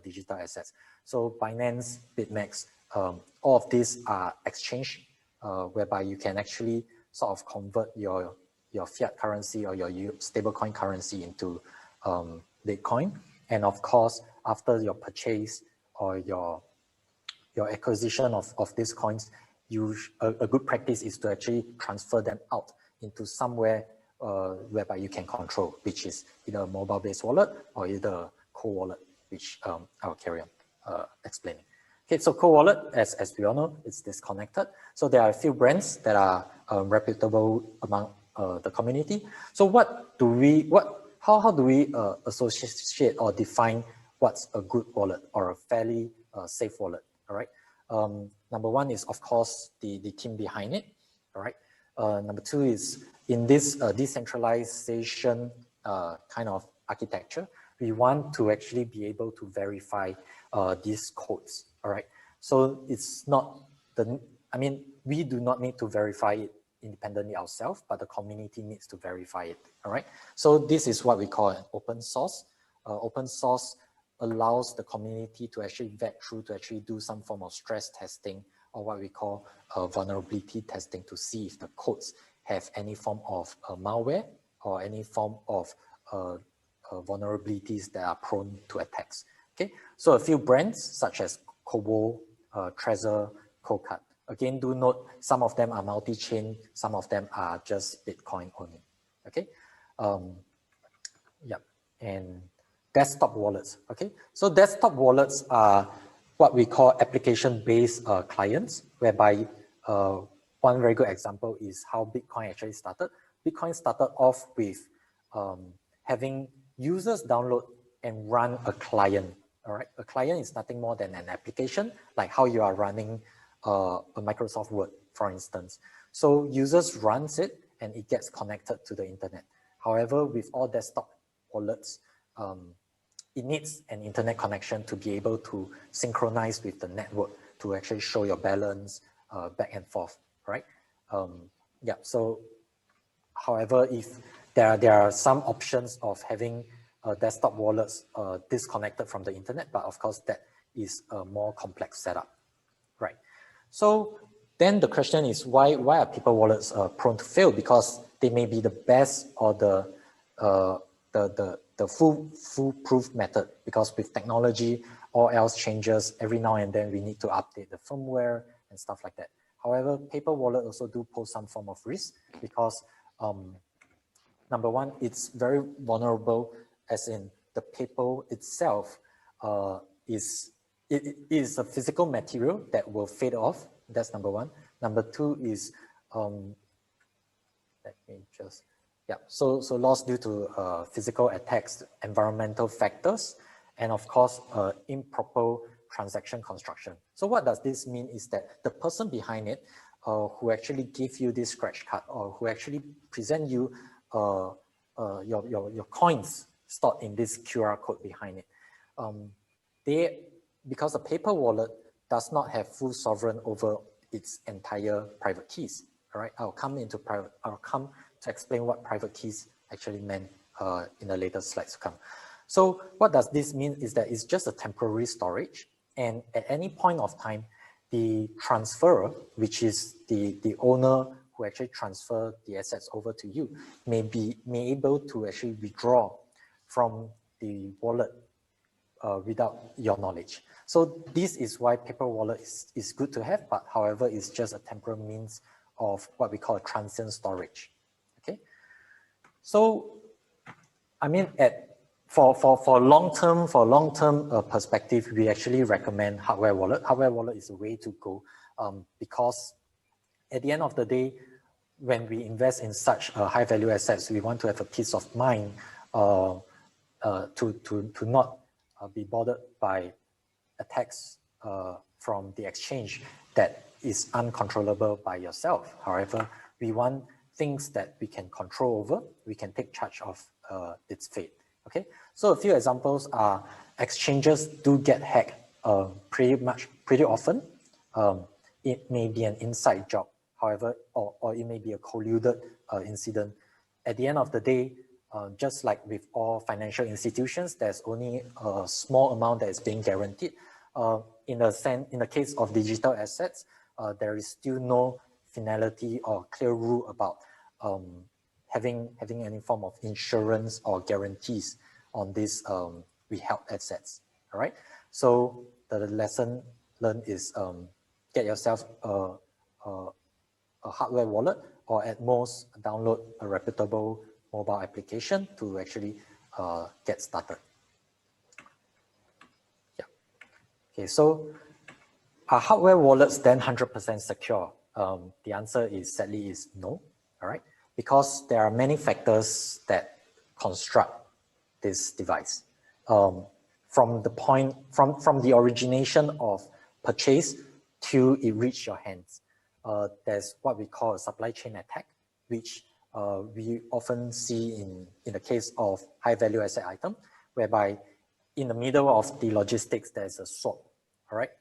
digital assets? So Binance, BitMEX, all of these are exchange whereby you can actually sort of convert your fiat currency or your stablecoin currency into Bitcoin. And of course, after your purchase or your acquisition of these coins, a good practice is to actually transfer them out into somewhere whereby you can control, which is either a mobile-based wallet or either a cold wallet, which I'll carry on explaining. Okay, so cold wallet, as we all know, it's disconnected. So there are a few brands that are reputable among the community. So how do we associate or define what's a good wallet or a fairly safe wallet? All right. Number one is, of course, the team behind it. All right. Number two is in this decentralization kind of architecture, we want to actually be able to verify these codes. All right. So it's not we do not need to verify it independently ourselves, but the community needs to verify it. All right. So this is what we call an open source. Open source allows the community to actually vet through, to actually do some form of stress testing or what we call vulnerability testing to see if the codes have any form of malware or any form of vulnerabilities that are prone to attacks. Okay, so a few brands such as Kobo, Trezor, Coldcard. Again, do note some of them are multi-chain, some of them are just Bitcoin only. Okay, yeah, and desktop wallets. Okay, so desktop wallets are what we call application-based clients, whereby one very good example is how Bitcoin actually started. Bitcoin started off with having users download and run a client. All right, a client is nothing more than an application, like how you are running a Microsoft Word, for instance. So users runs it and it gets connected to the internet. However, with all desktop wallets, it needs an internet connection to be able to synchronize with the network to actually show your balance back and forth, right? Yeah, so however, if there are some options of having desktop wallets disconnected from the internet, but of course that is a more complex setup, right? So then the question is why are paper wallets prone to fail? Because they may be the best or the foolproof method, because with technology, all else changes every now and then. We need to update the firmware and stuff like that. However, paper wallet also do pose some form of risk because number one, it's very vulnerable, as in the paper itself is a physical material that will fade off. That's number one. Number two is let me just, yeah, so loss due to physical attacks, environmental factors, and of course, improper transaction construction. So what does this mean is that the person behind it who actually give you this scratch card or who actually present you your coins stored in this QR code behind it, because a paper wallet does not have full sovereign over its entire private keys. All right, I'll come to explain what private keys actually meant in the later slides to come. So what does this mean is that it's just a temporary storage, and at any point of time, the transferor, which is the owner who actually transfer the assets over to you, may able to actually withdraw from the wallet without your knowledge. So this is why paper wallet is good to have, but however, it's just a temporary means of what we call a transient storage. Okay, so I mean, for long-term perspective, we actually recommend hardware wallet. Hardware wallet is a way to go because at the end of the day, when we invest in such high-value assets, we want to have a peace of mind to not be bothered by attacks from the exchange that is uncontrollable by yourself. However, we want things that we can control over, we can take charge of its fate. Okay, so a few examples are exchanges do get hacked pretty often. It may be an inside job, however, or it may be a colluded incident. At the end of the day, just like with all financial institutions, there's only a small amount that is being guaranteed. In the case of digital assets, there is still no finality or clear rule about having any form of insurance or guarantees on these withheld assets. All right. So the lesson learned is get yourself a hardware wallet, or at most download a reputable mobile application to actually get started. Yeah. Okay. So are hardware wallets then 100% secure? The answer is sadly is no. All right. Because there are many factors that construct this device. From the origination of purchase till it reach your hands, there's what we call a supply chain attack, which we often see in the case of high value asset item, whereby in the middle of the logistics, there's a swap, all right,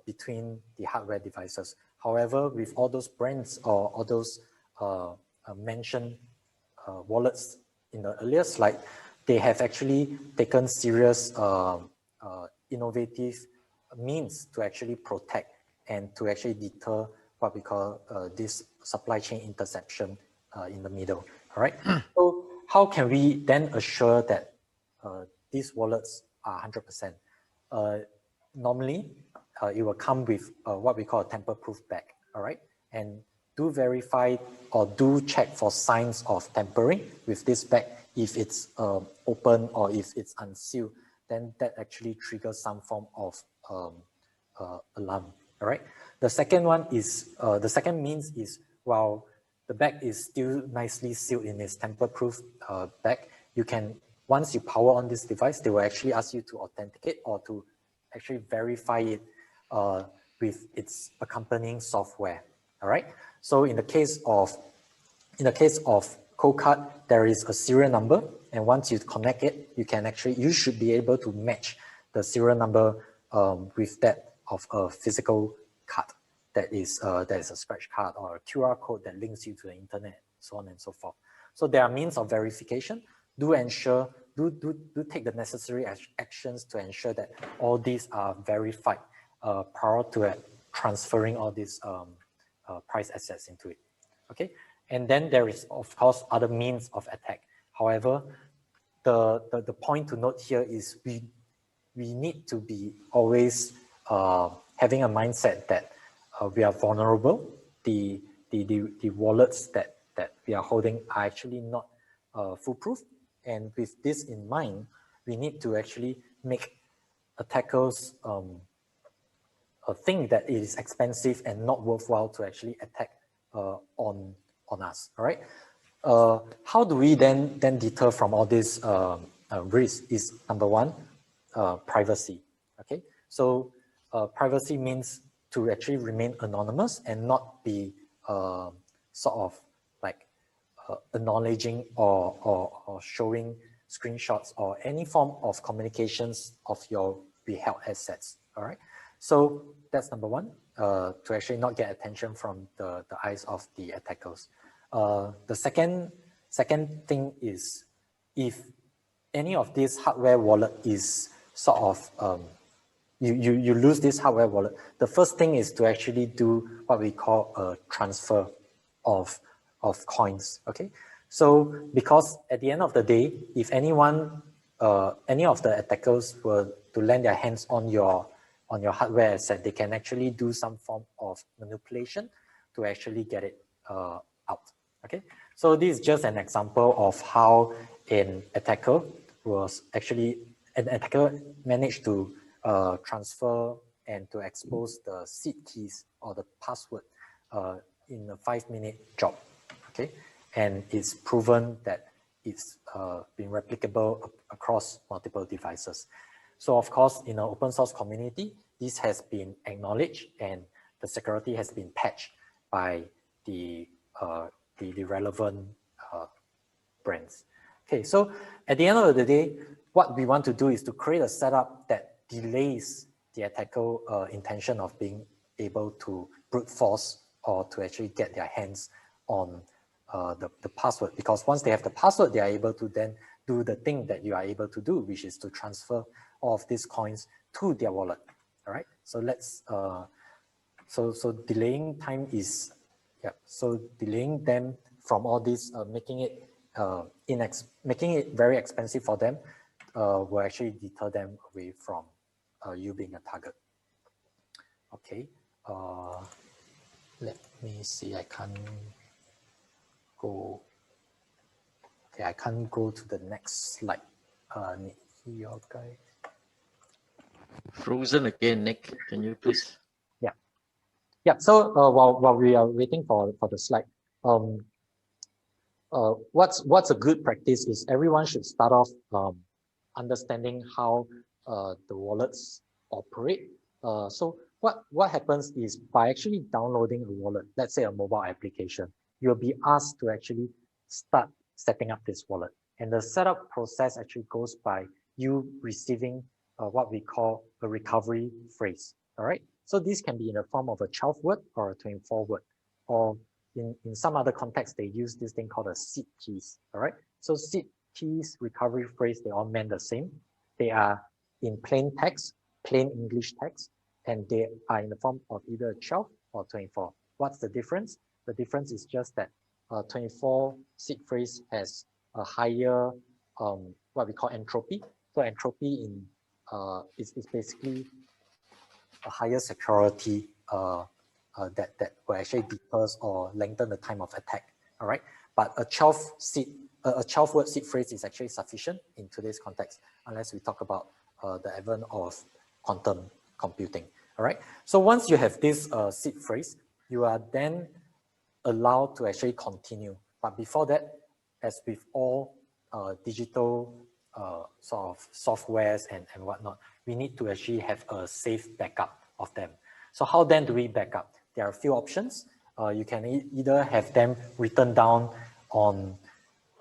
between the hardware devices. However, with all those brands or all those mentioned wallets in the earlier slide, they have actually taken serious innovative means to actually protect and to actually deter what we call this supply chain interception in the middle. All right. So how can we then assure that these wallets are 100%? Normally, it will come with what we call a tamper-proof bag. All right. And do verify or do check for signs of tampering with this bag. If it's open or if it's unsealed, then that actually triggers some form of alarm. All right. The second one is the second means is while the bag is still nicely sealed in its tamper-proof bag, you can, once you power on this device, they will actually ask you to authenticate or to actually verify it with its accompanying software. All right. So in the case of Cold Card, there is a serial number, and once you connect it, you should be able to match the serial number with that of a physical card that is a scratch card or a QR code that links you to the internet, so on and so forth. So there are means of verification. Do take the necessary actions to ensure that all these are verified prior to transferring all these price assets into it. Okay, and then there is of course other means of attack. However, the point to note here is we need to be always having a mindset that we are vulnerable. The wallets that we are holding are actually not foolproof. And with this in mind, we need to actually make attackers think that it is expensive and not worthwhile to actually attack on us. All right. How do we then deter from all this risk? Is number one, privacy. Okay. So privacy means to actually remain anonymous and not be sort of like acknowledging or showing screenshots or any form of communications of your withheld assets. All right. So that's number one, to actually not get attention from the eyes of the attackers. The second thing is, if any of this hardware wallet is sort of you lose this hardware wallet, the first thing is to actually do what we call a transfer of coins. Okay, so because at the end of the day, if anyone, any of the attackers were to land their hands on your hardware asset, they can actually do some form of manipulation to actually get it out. Okay, so this is just an example of how an attacker managed to transfer and to expose the seed keys or the password in a 5-minute job. Okay, and it's proven that it's been replicable across multiple devices. So of course, in an open source community, this has been acknowledged and the security has been patched by the relevant brands. Okay, so at the end of the day, what we want to do is to create a setup that delays the attacker intention of being able to brute force or to actually get their hands on the password, because once they have the password, they are able to then do the thing that you are able to do, which is to transfer all of these coins to their wallet. All right, so let's so delaying time is, yeah, so delaying them from all this, making it very expensive for them, will actually deter them away from you being a target. Okay, let me see, I can't go. Okay, I can't go to the next slide. Your guy. Frozen again, Nick. Can you please? Yeah. Yeah. So while we are waiting for the slide, what's a good practice is everyone should start off understanding how the wallets operate. So what happens is, by actually downloading a wallet, let's say a mobile application, you'll be asked to actually start setting up this wallet. And the setup process actually goes by you receiving what we call a recovery phrase. All right. So this can be in the form of a 12-word or a 24-word, or in some other context, they use this thing called a seed keys. All right. So seed keys, recovery phrase, they all mean the same. They are in plain text, plain English text, and they are in the form of either 12 or 24. What's the difference? The difference is just that 24 seed phrase has a higher what we call entropy. So entropy is basically a higher security that will actually deter or lengthen the time of attack. All right, but a 12-word seed phrase is actually sufficient in today's context, unless we talk about the advent of quantum computing. All right, so once you have this seed phrase, you are then allowed to actually continue. But before that, as with all digital sort of softwares and whatnot, we need to actually have a safe backup of them. So how then do we back up? There are a few options. You can either have them written down on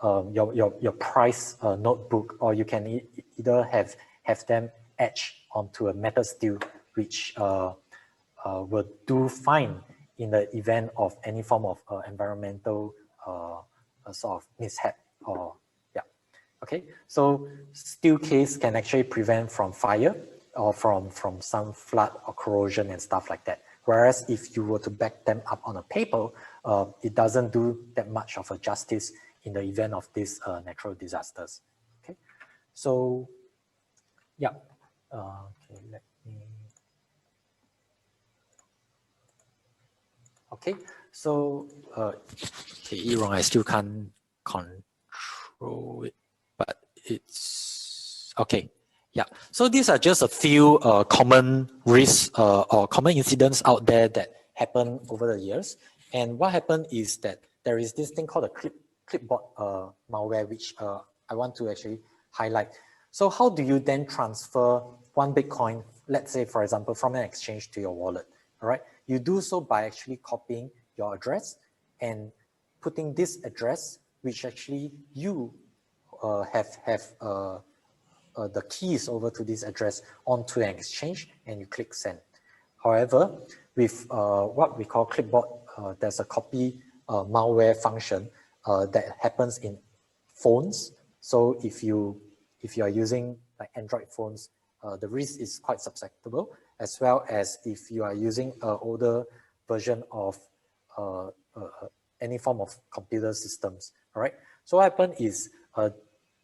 your price notebook, or you can either have them etched onto a metal steel, which will do fine in the event of any form of environmental sort of mishap. Or yeah, okay. So steel case can actually prevent from fire or from some flood or corrosion and stuff like that. Whereas if you were to back them up on a paper, it doesn't do that much of a justice in the event of these natural disasters. Okay, so yeah, okay, let me. Okay, so okay, Erong, I still can't control it, but it's okay. Yeah, so these are just a few common risks or common incidents out there that happen over the years. And what happened is that there is this thing called a clipboard malware, which I want to actually highlight. So how do you then transfer one Bitcoin, let's say, for example, from an exchange to your wallet? All right, you do so by actually copying your address and putting this address, which actually you have the keys over to this address onto an exchange, and you click send. However, with what we call clipboard, there's a copy malware function that happens in phones. So if you are using like Android phones, the risk is quite susceptible, as well as if you are using an older version of any form of computer systems. All right. So what happens is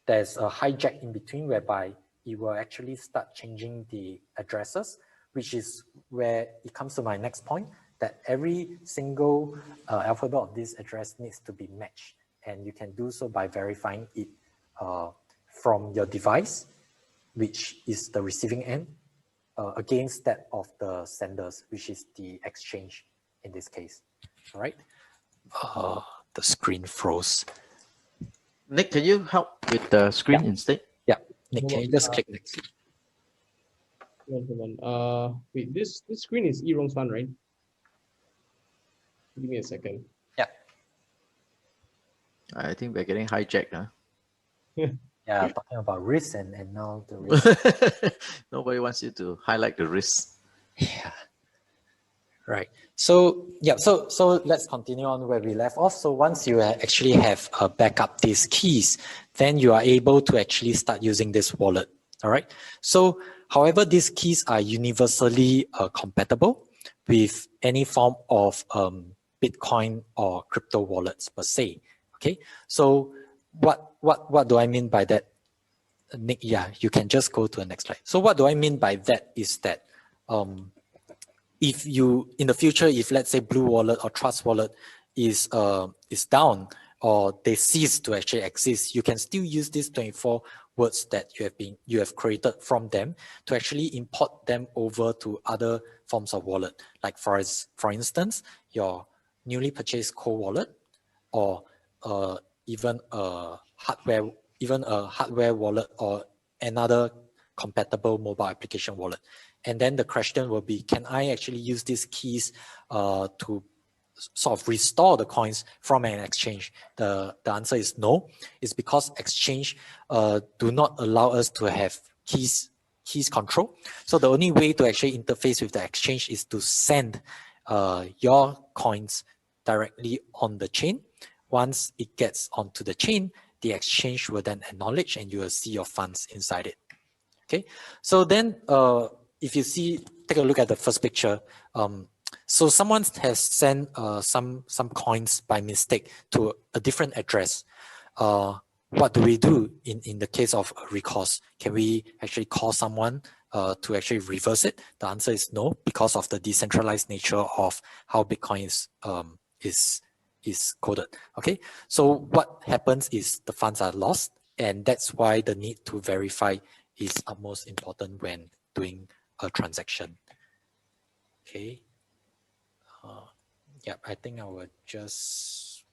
there's a hijack in between, whereby it will actually start changing the addresses, which is where it comes to my next point, that every single alphabet of this address needs to be matched. And you can do so by verifying it from your device, which is the receiving end, against that of the senders, which is the exchange in this case. All right. The screen froze. Nick, can you help with the screen instead? Yeah, Nick, can you just click next? Wait, this screen is Erong's one, right? Give me a second. Yeah. I think we're getting hijacked, huh? Yeah, talking about risks and now the risk. Nobody wants you to highlight the risks. Yeah. Right. So yeah, so let's continue on where we left off. So once you actually have backup these keys, then you are able to actually start using this wallet. All right. So however, these keys are universally compatible with any form of Bitcoin or crypto wallets per se. Okay. So what do I mean by that, Nick? Yeah, you can just go to the next slide. So what do I mean by that is that if you, in the future, if let's say Blue Wallet or Trust Wallet is down, or they cease to actually exist, you can still use these 24 words that you have created from them to actually import them over to other forms of wallet. Like for instance, your newly purchased Cold Wallet, or even a hardware wallet, or another compatible mobile application wallet. And then the question will be, can I actually use these keys to sort of restore the coins from an exchange? The answer is no. It's because exchange do not allow us to have keys control. So the only way to actually interface with the exchange is to send your coins directly on the chain. Once it gets onto the chain, the exchange will then acknowledge, and you will see your funds inside it. Okay, so then if you take a look at the first picture. So someone has sent some coins by mistake to a different address. What do we do in the case of recourse? Can we actually call someone to actually reverse it? The answer is no, because of the decentralized nature of how Bitcoin is coded. Okay, so what happens is the funds are lost, and that's why the need to verify is utmost important when doing a transaction. Okay. Yeah, I think I will just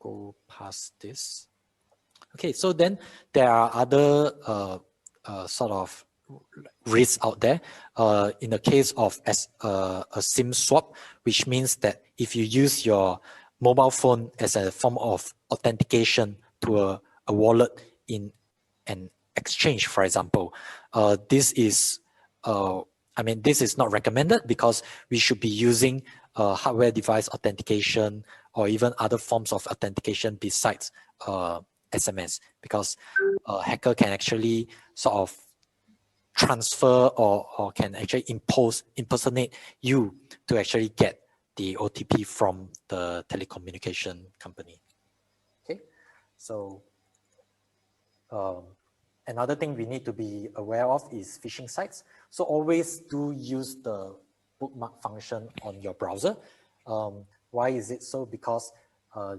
go past this. Okay, so then there are other sort of risks out there. In the case of a SIM swap, which means that if you use your mobile phone as a form of authentication to a wallet in an exchange, for example, this is not recommended, because we should be using hardware device authentication or even other forms of authentication besides SMS, because a hacker can actually sort of transfer or can actually impersonate you to actually get the OTP from the telecommunication company. Okay, so another thing we need to be aware of is phishing sites. So always do use the bookmark function on your browser. Why is it so? Because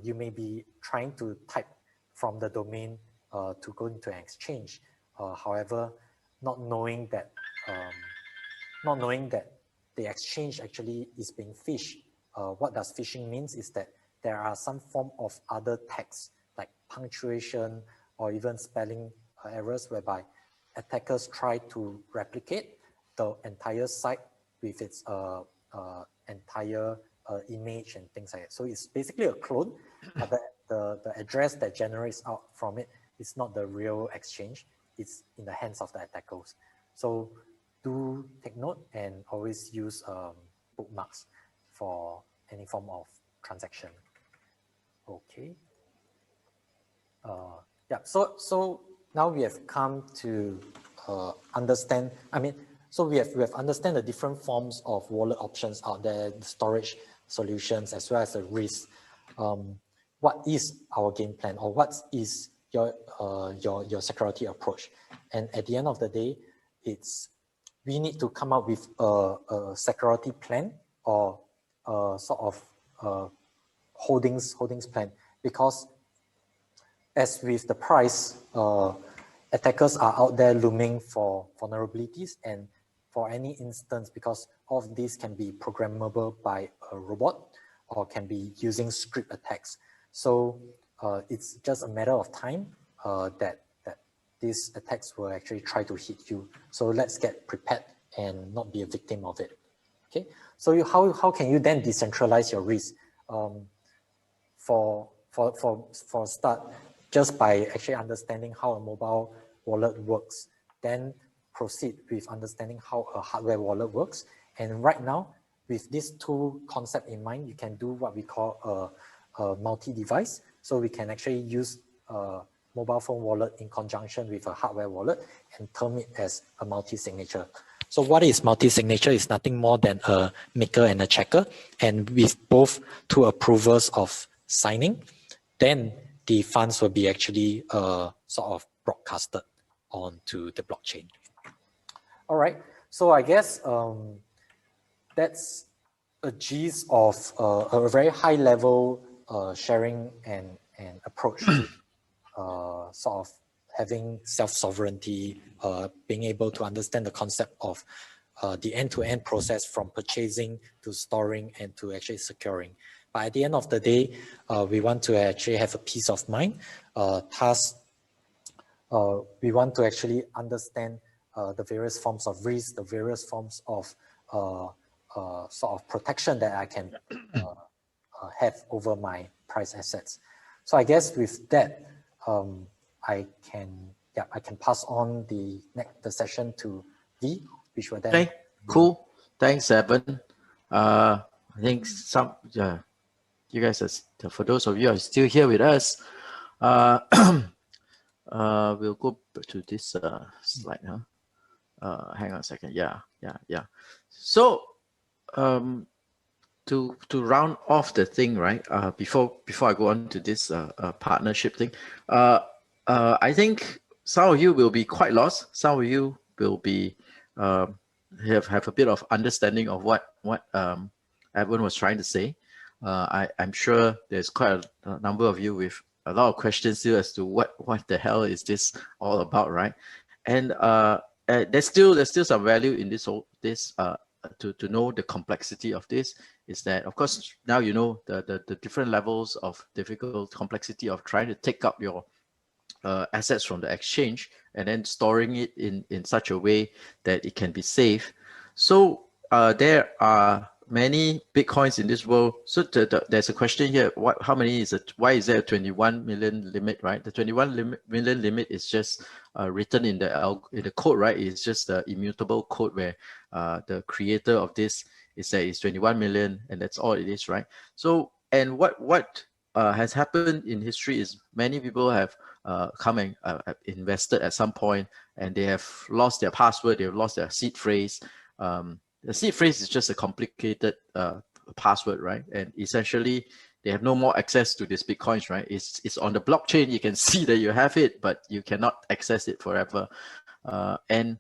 you may be trying to type from the domain to go into an exchange. However, not knowing that the exchange actually is being phished. What does phishing means is that there are some form of other text like punctuation or even spelling errors, whereby attackers try to replicate the entire site with its entire image and things like that. So it's basically a clone, but the address that generates out from it is not the real exchange. It's in the hands of the attackers. So do take note and always use bookmarks for any form of transaction. Okay. Yeah. So now we have come to understand. So we have understand the different forms of wallet options out there, the storage solutions, as well as the risk. What is our game plan, or what is your security approach? And at the end of the day, we need to come up with a security plan, or sort of holdings plan, because as with the price, attackers are out there looming for vulnerabilities, and for any instance, because all of these can be programmable by a robot or can be using script attacks. So it's just a matter of time that these attacks will actually try to hit you. So let's get prepared and not be a victim of it. Okay. So how can you then decentralize your risk? For start, just by actually understanding how a mobile wallet works, then proceed with understanding how a hardware wallet works. And right now, with these two concepts in mind, you can do what we call a multi-device. So we can actually use a mobile phone wallet in conjunction with a hardware wallet and term it as a multi-signature. So what is multi-signature? Is nothing more than a maker and a checker, and with both two approvers of signing, then the funds will be actually sort of broadcasted onto the blockchain. All right, so I guess that's a gist of a very high level sharing and approach to sort of having self-sovereignty, being able to understand the concept of the end-to-end process from purchasing to storing and to actually securing. But at the end of the day, we want to actually have a peace of mind. Thus, we want to actually understand the various forms of risk, the various forms of sort of protection that I can have over my price assets. So I guess with that, I can pass on the session to V, which will then. Okay, cool. Thanks, Evan. I think you guys are, for those of you who are still here with us, we'll go to this slide. Hang on a second. Yeah. So to round off the thing, right? Before I go on to this partnership thing, I think some of you will be quite lost. Some of you will be have a bit of understanding of what Evan was trying to say. I'm sure there's quite a number of you with a lot of questions still as to what the hell is this all about, right? And there's still some value in this to know the complexity of this. Is that, of course, now you know the different levels of difficult complexity of trying to take up your assets from the exchange and then storing it in such a way that it can be safe. So there are many Bitcoins in this world. So there's a question here, how many is it? Why is there a 21 million limit, right? The 21 million limit is just written in the code, right? It's just the immutable code where the creator of this is that it's 21 million and that's all it is, right? So, and what has happened in history is many people have come and invested at some point, and they have lost their password, they've lost their seed phrase. The seed phrase is just a complicated password, right? And essentially, they have no more access to these Bitcoins, right? It's on the blockchain, you can see that you have it, but you cannot access it forever. And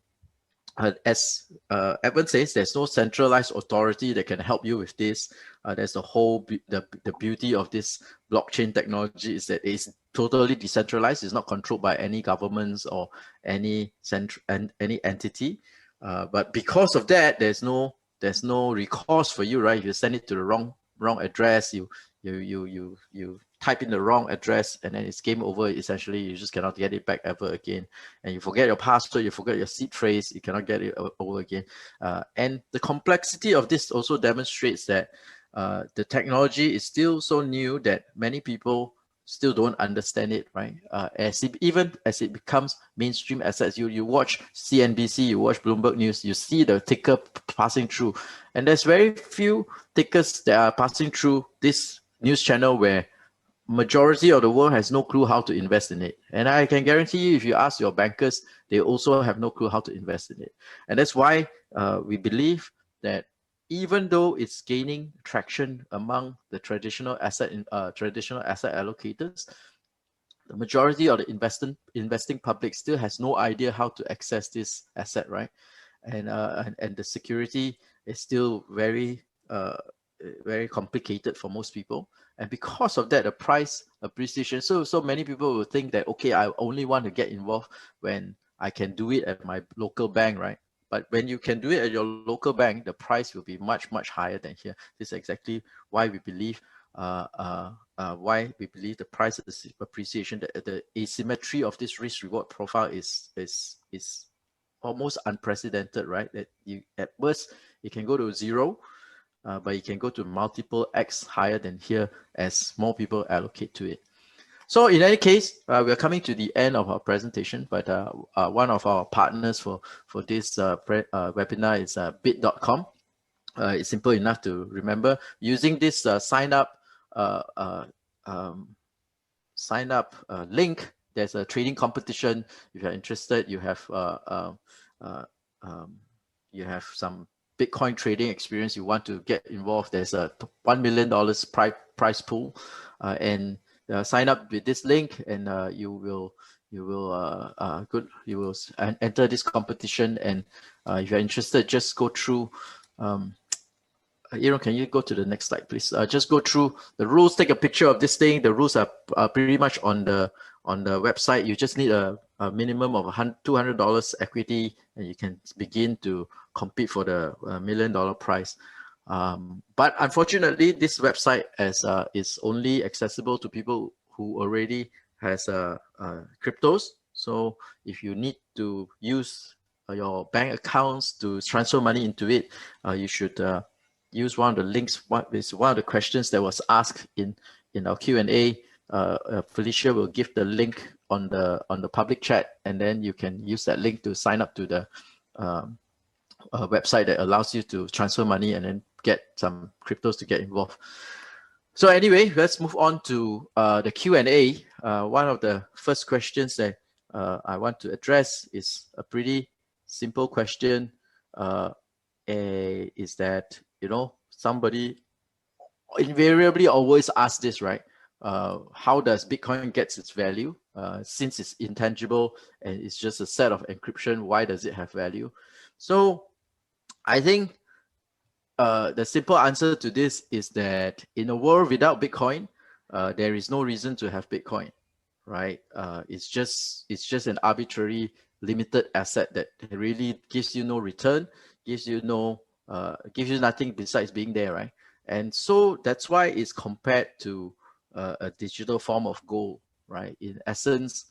as Evan says, there's no centralized authority that can help you with this. There's the whole the beauty of this blockchain technology is that it's totally decentralized. It's not controlled by any governments or any entity. But because of that, there's no recourse for you, right? If you send it to the wrong address, you type in the wrong address, and then it's game over. Essentially, you just cannot get it back ever again. And you forget your password, you forget your seed phrase, you cannot get it over again. And the complexity of this also demonstrates that the technology is still so new that many people still don't understand it, right? Even as it becomes mainstream assets, you watch CNBC, you watch Bloomberg News, you see the ticker passing through, and there's very few tickers that are passing through this news channel where majority of the world has no clue how to invest in it. And I can guarantee you, if you ask your bankers, they also have no clue how to invest in it. And that's why we believe that even though it's gaining traction among the traditional asset allocators, the majority of the investing public still has no idea how to access this asset, right? And the security is still very complicated for most people. And because of that, the price appreciation. So many people will think that, okay, I only want to get involved when I can do it at my local bank, right? But when you can do it at your local bank, the price will be much, much higher than here. This is exactly why we believe the price appreciation, the asymmetry of this risk reward profile is almost unprecedented, right? That you at worst it can go to zero, but it can go to multiple X higher than here as more people allocate to it. So in any case, we're coming to the end of our presentation, but one of our partners for this webinar is bit.com. It's simple enough to remember. Using this sign up link, there's a trading competition. If you're interested, you have some Bitcoin trading experience, you want to get involved, there's a $1 million prize pool, and sign up with this link, and you will enter this competition. And if you're interested, just go through. Can you go to the next slide, please? Just go through the rules. Take a picture of this thing. The rules are pretty much on the website. You just need a minimum of $200 equity, and you can begin to compete for the $1 million prize. But unfortunately, this website is only accessible to people who already has cryptos. So if you need to use your bank accounts to transfer money into it, you should use one of the links. One of the questions that was asked in our Q&A. Felicia will give the link on the public chat, and then you can use that link to sign up to the website that allows you to transfer money and then get some cryptos to get involved. So anyway, let's move on to the Q&A. One of the first questions that I want to address is a pretty simple question. Is that, somebody invariably always asks this, right? How does Bitcoin get its value? Since it's intangible and it's just a set of encryption, why does it have value? So I think the simple answer to this is that in a world without Bitcoin, there is no reason to have Bitcoin, right? It's just an arbitrary limited asset that really gives you no return, gives you nothing besides being there, right? And so that's why it's compared to a digital form of gold, right? In essence,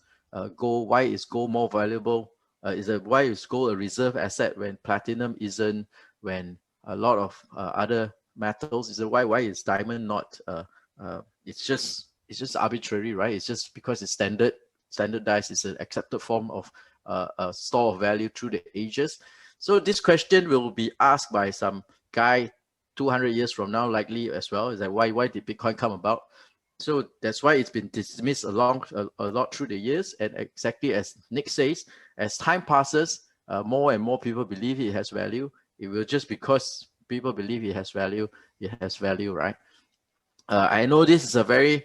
gold. Why is gold more valuable? Why is gold a reserve asset when platinum isn't? When a lot of other metals is why is diamond not? It's just arbitrary, right? It's just because it's standardized. It's an accepted form of a store of value through the ages. So this question will be asked by some guy 200 years from now, likely as well. Is that why did Bitcoin come about? So that's why it's been dismissed a lot through the years. And exactly as Nick says, as time passes, more and more people believe it has value. It will just because people believe it has value, right? I know this is a very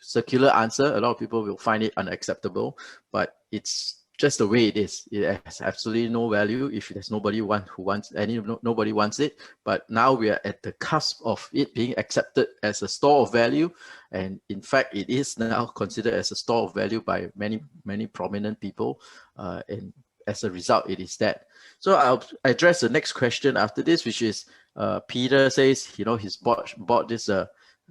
circular answer. A lot of people will find it unacceptable, but it's just the way it is. It has absolutely no value if there's nobody wants it. But now we are at the cusp of it being accepted as a store of value, and in fact, it is now considered as a store of value by many prominent people, and as a result, it is that. So I'll address the next question after this, which is Peter says, he's bought this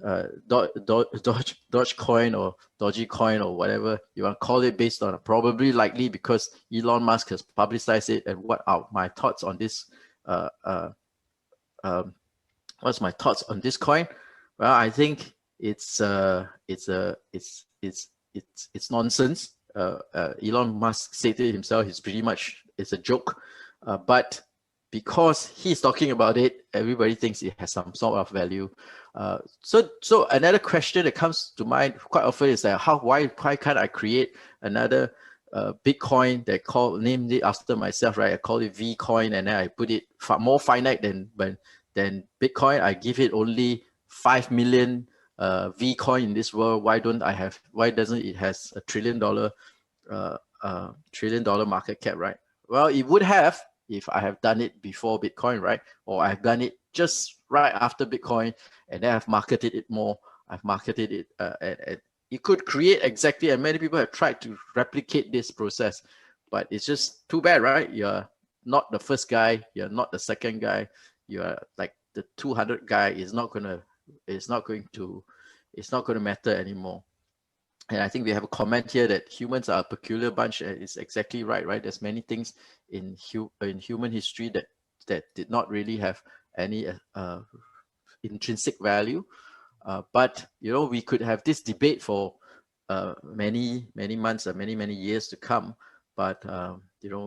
Dogecoin or Dogecoin or whatever you want to call it, based on probably likely because Elon Musk has publicized it. And what are my thoughts on this? What's my thoughts on this coin? Well, I think it's nonsense. Elon Musk said it himself. It's a joke, but because he's talking about it, everybody thinks it has some sort of value. So another question that comes to mind quite often is that why can't I create another Bitcoin that named it after myself, right? I call it Vcoin, and then I put it more finite than Bitcoin. I give it only 5 million Vcoin in this world. Why doesn't it has $1 trillion market cap, right? Well, it would have if I have done it before Bitcoin, right? Or I've done it just right after Bitcoin, and then I've marketed it more. I've marketed it, and it could create exactly, and many people have tried to replicate this process, but it's just too bad, right? You're not the first guy, you're not the second guy, you're like the 200 guy. It's not going to matter anymore. And I think we have a comment here that humans are a peculiar bunch, and it's exactly right? There's many things in human history that did not really have any intrinsic value. But we could have this debate for many months or many years to come. But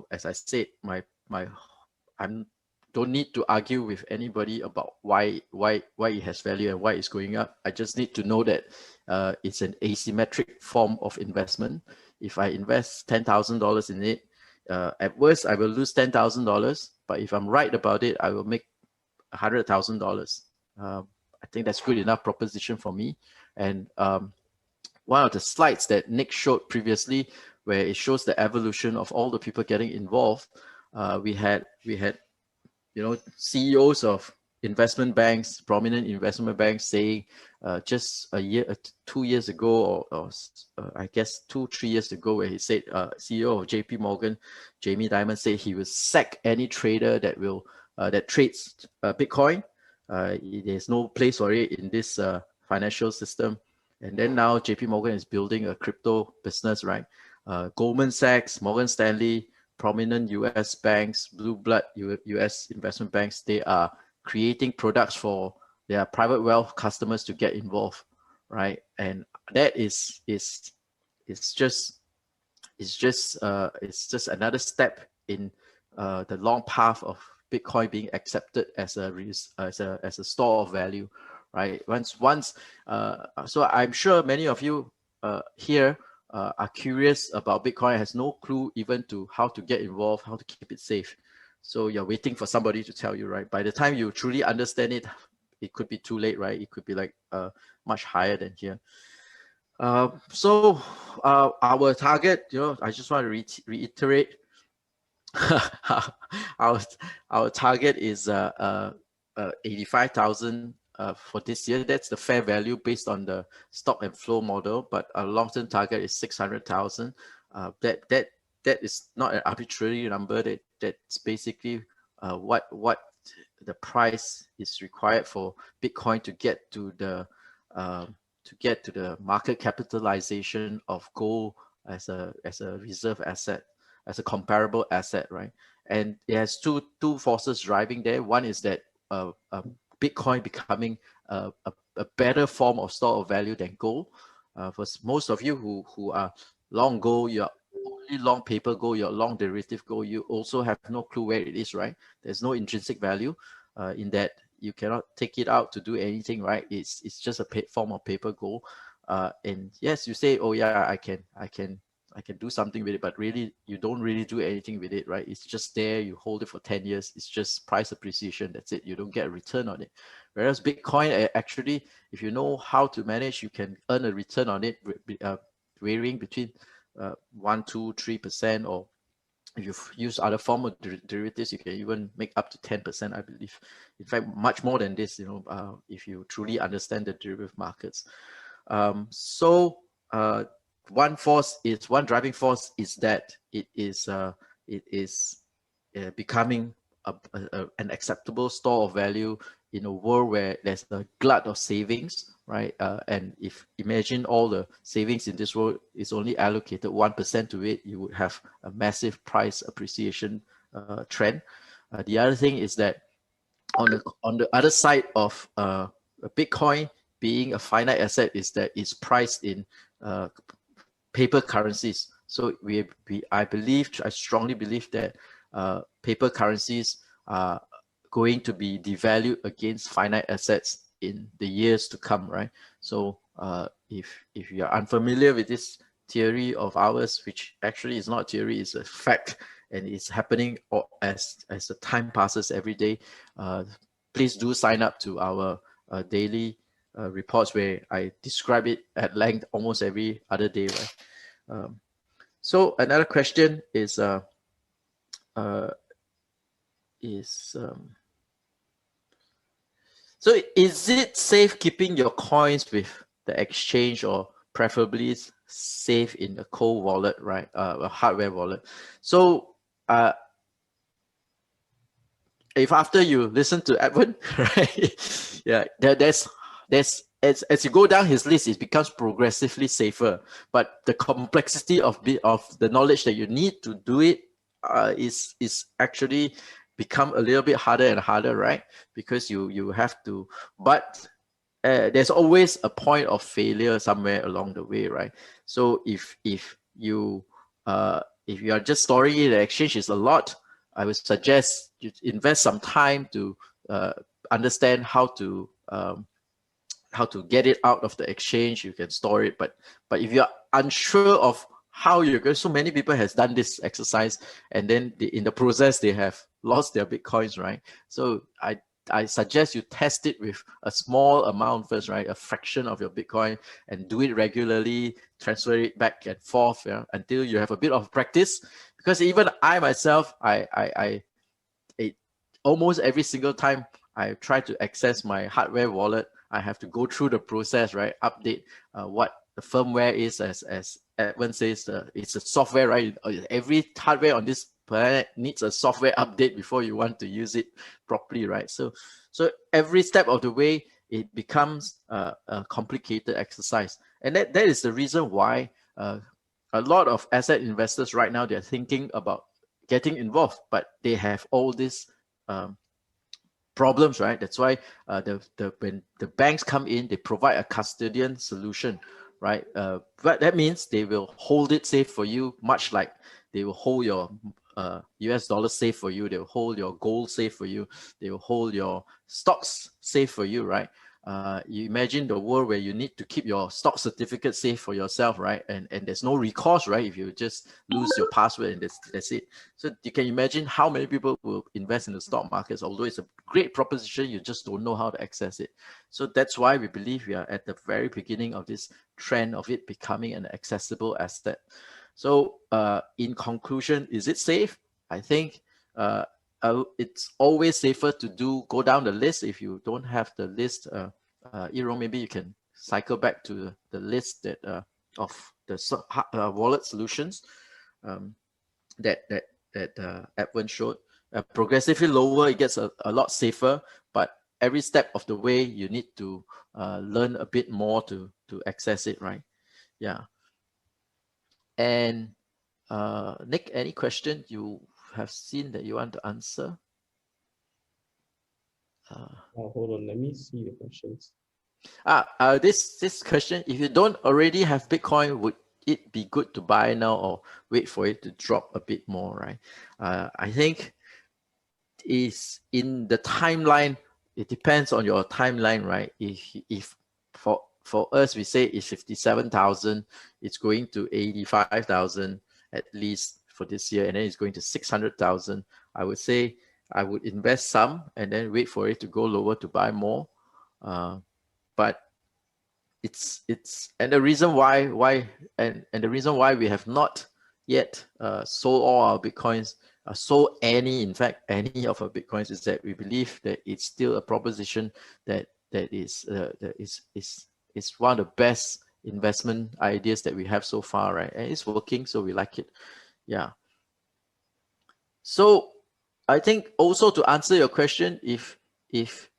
as I said, I don't need to argue with anybody about why it has value and why it's going up. I just need to know that it's an asymmetric form of investment. If I invest $10,000 in it, at worst I will lose $10,000. But if I'm right about it, I will make $100,000. I think that's good enough proposition for me. And one of the slides that Nick showed previously, where it shows the evolution of all the people getting involved, we had CEOs of investment banks, prominent investment banks, saying just 2 years ago, or I guess 2-3 years ago, where he said, CEO of JP Morgan, Jamie Dimon, said he will sack any trader that trades Bitcoin. There's no place for it in this financial system. And then now JP Morgan is building a crypto business, right? Goldman Sachs, Morgan Stanley, prominent US banks, blue blood US investment banks, they are creating products for their private wealth customers to get involved, right? And that is just another step in the long path of Bitcoin being accepted as a store of value, right? So I'm sure many of you here are curious about Bitcoin, has no clue even to how to get involved, how to keep it safe. So you're waiting for somebody to tell you, right? By the time you truly understand it, it could be too late, right? It could be like much higher than here. So our target, I just want to reiterate, our our target is 85,000 for this year. That's the fair value based on the stock and flow model. But our long-term target is 600,000. That is not an arbitrary number. That's basically what the price is required for Bitcoin to get to the market capitalization of gold as a reserve asset, as a comparable asset, right? And it has two forces driving there. One is that Bitcoin becoming a better form of store of value than gold. For most of you who are long gold, you're only long paper gold, you're long derivative gold, you also have no clue where it is, right? There's no intrinsic value in that. You cannot take it out to do anything, right? It's just a form of paper gold. And yes, you say, oh yeah, I can do something with it, but really you don't really do anything with it, right? It's just there. You hold it for 10 years. It's just price appreciation. That's it. You don't get a return on it. Whereas Bitcoin, actually, if you know how to manage, you can earn a return on it, varying between 1, 2, 3%, or if you use other form of derivatives, you can even make up to 10%, I believe. In fact, much more than this, if you truly understand the derivative markets. So one driving force is that it is becoming an acceptable store of value in a world where there's a glut of savings, right? And if imagine all the savings in this world is only allocated 1% to it, you would have a massive price appreciation trend. The other thing is that on the other side of Bitcoin being a finite asset is that it's priced in paper currencies. So I strongly believe that paper currencies are going to be devalued against finite assets in the years to come, right? So if you are unfamiliar with this theory of ours, which actually is not a theory, it's a fact, and it's happening as the time passes every day, please do sign up to our daily reports where I describe it at length almost every other day, right? So another question is so is it safe keeping your coins with the exchange, or preferably safe in a cold wallet, right? A hardware wallet. So if after you listen to Edwin, right? Yeah, there's as you go down his list, it becomes progressively safer. But the complexity of the knowledge that you need to do it is actually become a little bit harder and harder, right? Because you have to, but there's always a point of failure somewhere along the way, right? So if you are just storing it, the exchange is a lot, I would suggest you invest some time to understand how to get it out of the exchange. You can store it, but if you're unsure of how you're going, so many people has done this exercise, and then in the process they have lost their Bitcoins, right? So I suggest you test it with a small amount first, right? A fraction of your Bitcoin, and do it regularly, transfer it back and forth, yeah, until you have a bit of practice. Because even I myself, I almost every single time I try to access my hardware wallet, I have to go through the process, right? Update what the firmware is, as Edwin says, it's a software, right? Every hardware on this planet needs a software update before you want to use it properly, right? So every step of the way, it becomes a complicated exercise, and that is the reason why a lot of asset investors right now, they're thinking about getting involved, but they have all these problems, right? That's why when the banks come in, they provide a custodian solution, right? But that means they will hold it safe for you, much like they will hold your US dollar safe for you. They will hold your gold safe for you. They will hold your stocks safe for you, right? You imagine the world where you need to keep your stock certificate safe for yourself, right? And there's no recourse, right? If you just lose your password and that's it. So you can imagine how many people will invest in the stock markets, although it's a great proposition, you just don't know how to access it. So that's why we believe we are at the very beginning of this trend of it becoming an accessible asset. So in conclusion, is it safe? I think it's always safer to go down the list. If you don't have the list, Irong, maybe you can cycle back to the list that of the wallet solutions that Edwin showed. Progressively lower, it gets a lot safer, but every step of the way you need to learn a bit more to access it, right? Yeah. And Nick, any question you have seen that you want to answer? Hold on, let me see the questions. This question, if you don't already have Bitcoin, would it be good to buy now or wait for it to drop a bit more, right? I think is in the timeline, it depends on your timeline, right? If for us, we say it's 57,000, it's going to 85,000 at least for this year, and then it's going to 600,000. I would say I would invest some and then wait for it to go lower to buy more. But it's and the reason why the reason why we have not yet sold all our Bitcoins, sold any of our Bitcoins, is that we believe that it's still a proposition that is one of the best investment ideas that we have so far, right? And it's working, so we like it. Yeah. So I think also to answer your question, if it's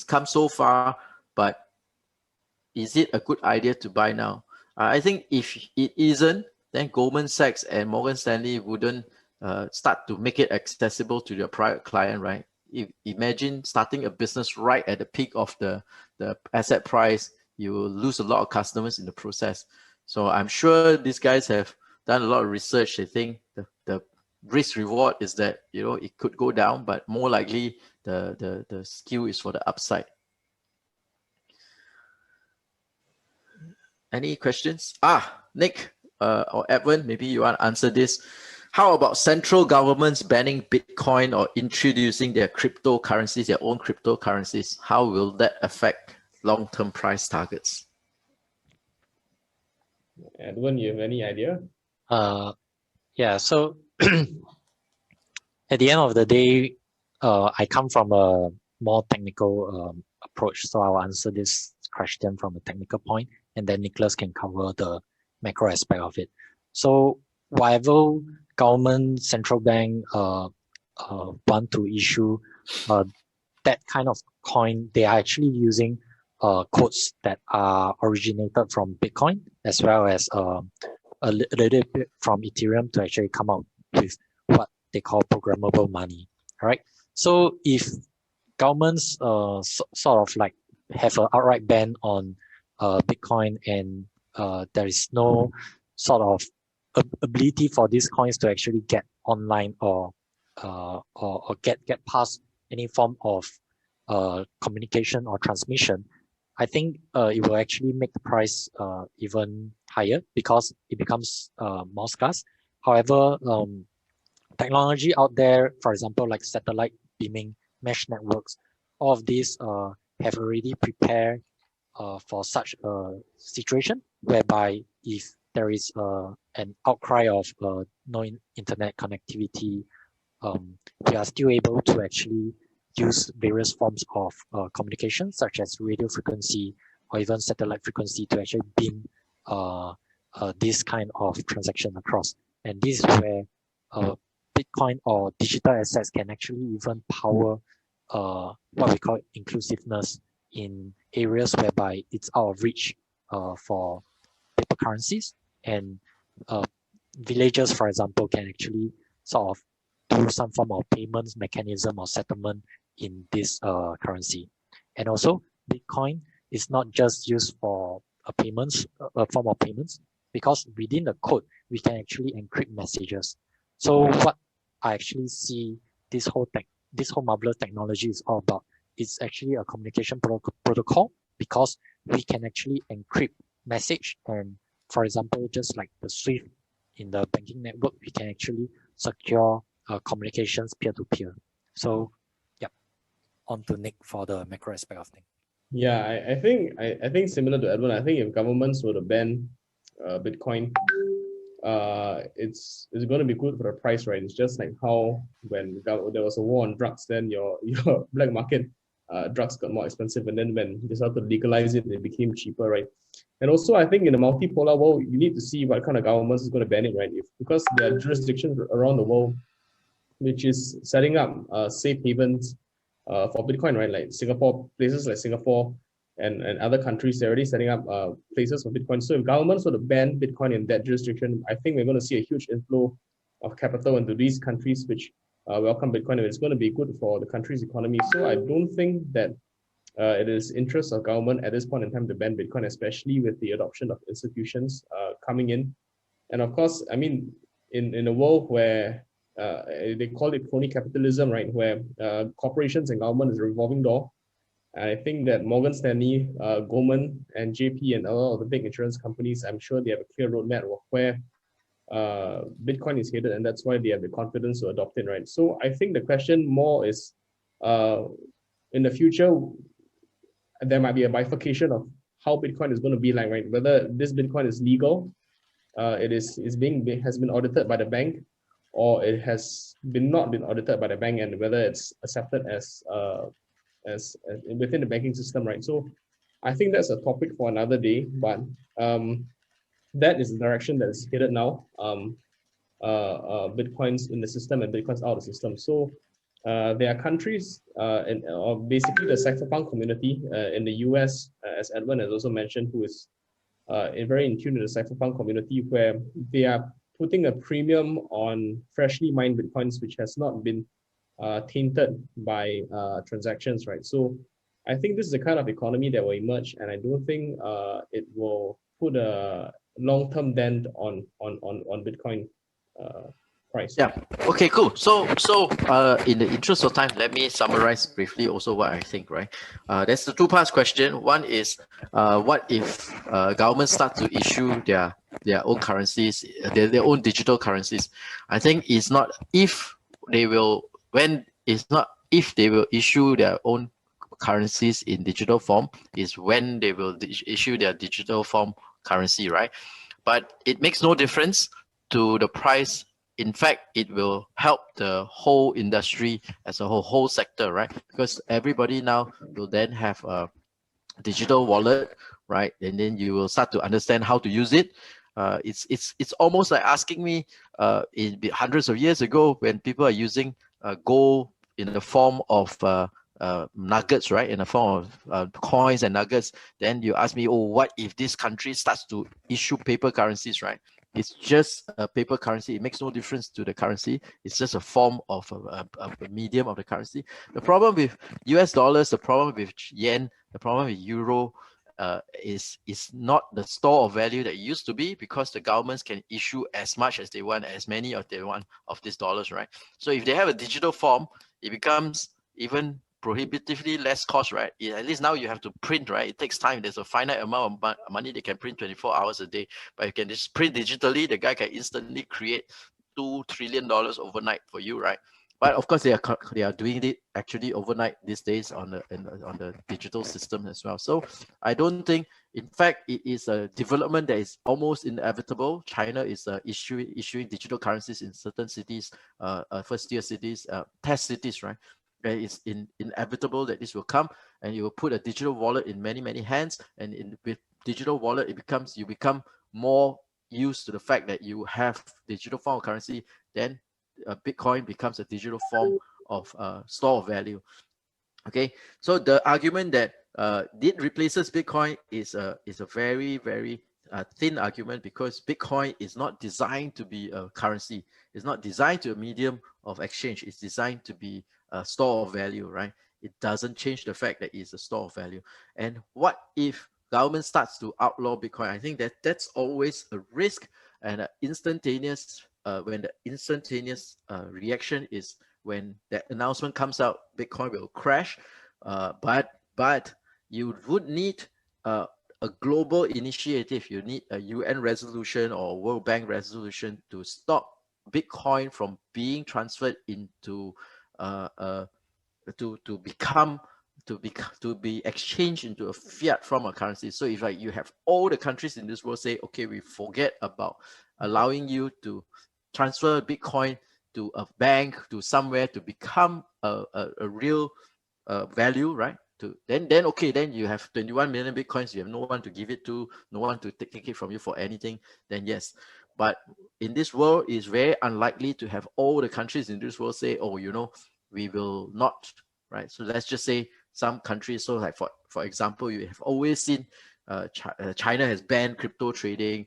come so far, but is it a good idea to buy now? I think if it isn't, then Goldman Sachs and Morgan Stanley wouldn't start to make it accessible to their private client, right? Imagine starting a business right at the peak of the asset price, you will lose a lot of customers in the process. So I'm sure these guys have done a lot of research. They think the risk reward is that, you know, it could go down, but more likely the skew is for the upside. Any questions? Nick or Edwin, maybe you want to answer this. How about central governments banning Bitcoin or introducing their cryptocurrencies, their own cryptocurrencies? How will that affect long-term price targets? Edwin, you have any idea? Yeah, so at the end of the day, I come from a more technical approach, so I'll answer this question from a technical point, and then Nicholas can cover the macro aspect of it. So whatever government, central bank want to issue that kind of coin, they are actually using codes that are originated from Bitcoin, as well as a little bit from Ethereum, to actually come out with what they call programmable money. All right. So if governments sort of like have an outright ban on Bitcoin, and there is no sort of ability for these coins to actually get online or get past any form of communication or transmission, I think it will actually make the price even higher, because it becomes more scarce. However, technology out there, for example, like satellite beaming, mesh networks, all of these have already prepared for such a situation, whereby if there is an outcry of no internet connectivity, we are still able to actually use various forms of communication, such as radio frequency or even satellite frequency, to actually beam this kind of transaction across. And this is where Bitcoin or digital assets can actually even power what we call inclusiveness in areas whereby it's out of reach for paper currencies, and villagers, for example, can actually sort of do some form of payments mechanism or settlement in this currency. And also, Bitcoin is not just used for a form of payments, because within the code we can actually encrypt messages. So what I actually see this whole marvelous technology is all about it's actually a communication protocol because we can actually encrypt message, and for example, just like the Swift in the banking network, we can actually secure communications peer-to-peer. So, yeah, on to Nick for the macro aspect of things. Yeah, I think similar to Edwin, I think if governments were to ban Bitcoin, it's going to be good for the price, right? It's just like how when there was a war on drugs, then your your black market drugs got more expensive, and then when they started to legalize it, it became cheaper, right? And also, I think in a multipolar world, you need to see what kind of governments is going to ban it, right? Because there are jurisdictions around the world which is setting up safe havens for Bitcoin, right? Like Singapore, places like Singapore and other countries, they're already setting up places for Bitcoin. So if governments were to ban Bitcoin in that jurisdiction, I think we're going to see a huge inflow of capital into these countries which welcome Bitcoin, and it's going to be good for the country's economy. So I don't think that it is interest of government at this point in time to ban Bitcoin, especially with the adoption of institutions coming in. And of course, I mean, in a world where they call it crony capitalism, right, where corporations and government is a revolving door, I think that Morgan Stanley, Goldman, and JP, and a lot of the big insurance companies, I'm sure they have a clear roadmap of where Bitcoin is headed, and that's why they have the confidence to adopt it, right? So I think the question more is, in the future, there might be a bifurcation of how Bitcoin is going to be like, right? Whether this Bitcoin is legal, it has been audited by the bank, or it has not been audited by the bank, and whether it's accepted as within the banking system, right? So I think that's a topic for another day, but that is the direction that is headed now. Bitcoins in the system and Bitcoins out of the system. So there are countries or basically the cypherpunk community in the US, as Edwin has also mentioned, who is very in tune with the cypherpunk community, where they are putting a premium on freshly mined Bitcoins, which has not been tainted by transactions, right? So I think this is the kind of economy that will emerge, and I don't think it will put a long-term dent on Bitcoin price. Yeah. Okay, cool. So in the interest of time, let me summarize briefly also what I think, right? There's the two parts question. One is what if governments start to issue their own currencies, their own digital currencies? I think it's not if they will, when it's not if they will issue their own currencies in digital form, is when they will issue their digital form currency, right? But it makes no difference to the price. In fact, it will help the whole industry as a whole sector, right? Because everybody now will then have a digital wallet, right? And then you will start to understand how to use it. It's almost like asking me in hundreds of years ago when people are using gold in the form of nuggets, right? In the form of coins and nuggets. Then you ask me, oh, what if this country starts to issue paper currencies, right? It's just a paper currency. It makes no difference to the currency. It's just a form of a medium of the currency. The problem with US dollars, the problem with yen, the problem with euro is not the store of value that it used to be, because the governments can issue as much as they want, as many as they want of these dollars, right? So if they have a digital form, it becomes even prohibitively less cost, right? At least now you have to print, right? It takes time. There's a finite amount of money they can print 24 hours a day, but you can just print digitally. The guy can instantly create $2 trillion overnight for you, right? But of course, they are doing it actually overnight these days on the digital system as well. So I don't think, in fact, it is a development that is almost inevitable. China is issuing digital currencies in certain cities, first-tier cities, test cities, right? It's inevitable that this will come, and you will put a digital wallet in many hands, and with digital wallet, you become more used to the fact that you have digital form of currency. Then Bitcoin becomes a digital form of store of value. Okay, so the argument that it replaces Bitcoin is a very thin argument, because Bitcoin is not designed to be a currency. It's not designed to a medium of exchange. It's designed to be a store of value, right? It doesn't change the fact that it's a store of value. And what if government starts to outlaw Bitcoin? I think that's always a risk, and instantaneous when the instantaneous reaction is when that announcement comes out, Bitcoin will crash. But you would need a global initiative. You need a UN resolution or World Bank resolution to stop Bitcoin from being transferred into to become to be exchanged into a fiat form of currency. So if like you have all the countries in this world say, okay, we forget about allowing you to transfer Bitcoin to a bank, to somewhere, to become a real value, right? To then okay, then you have 21 million Bitcoins, you have no one to give it to, no one to take it from you for anything, then yes. But in this world, it's very unlikely to have all the countries in this world say, oh, you know, we will not, right? So let's just say some countries, so like for example, you have always seen China has banned crypto trading,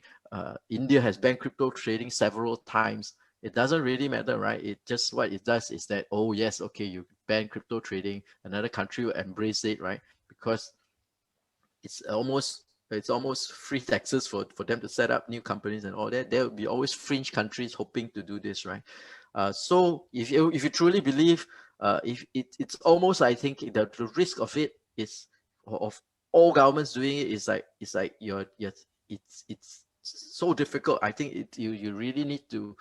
India has banned crypto trading several times. It doesn't really matter, right? It just, what it does is that, oh yes, okay, you ban crypto trading, another country will embrace it, right? Because it's almost free taxes for them to set up new companies and all that. There will be always fringe countries hoping to do this, right? So if you truly believe, if it's almost, I think the risk of it is, of all governments doing it, is like, it's so difficult. I think you really need to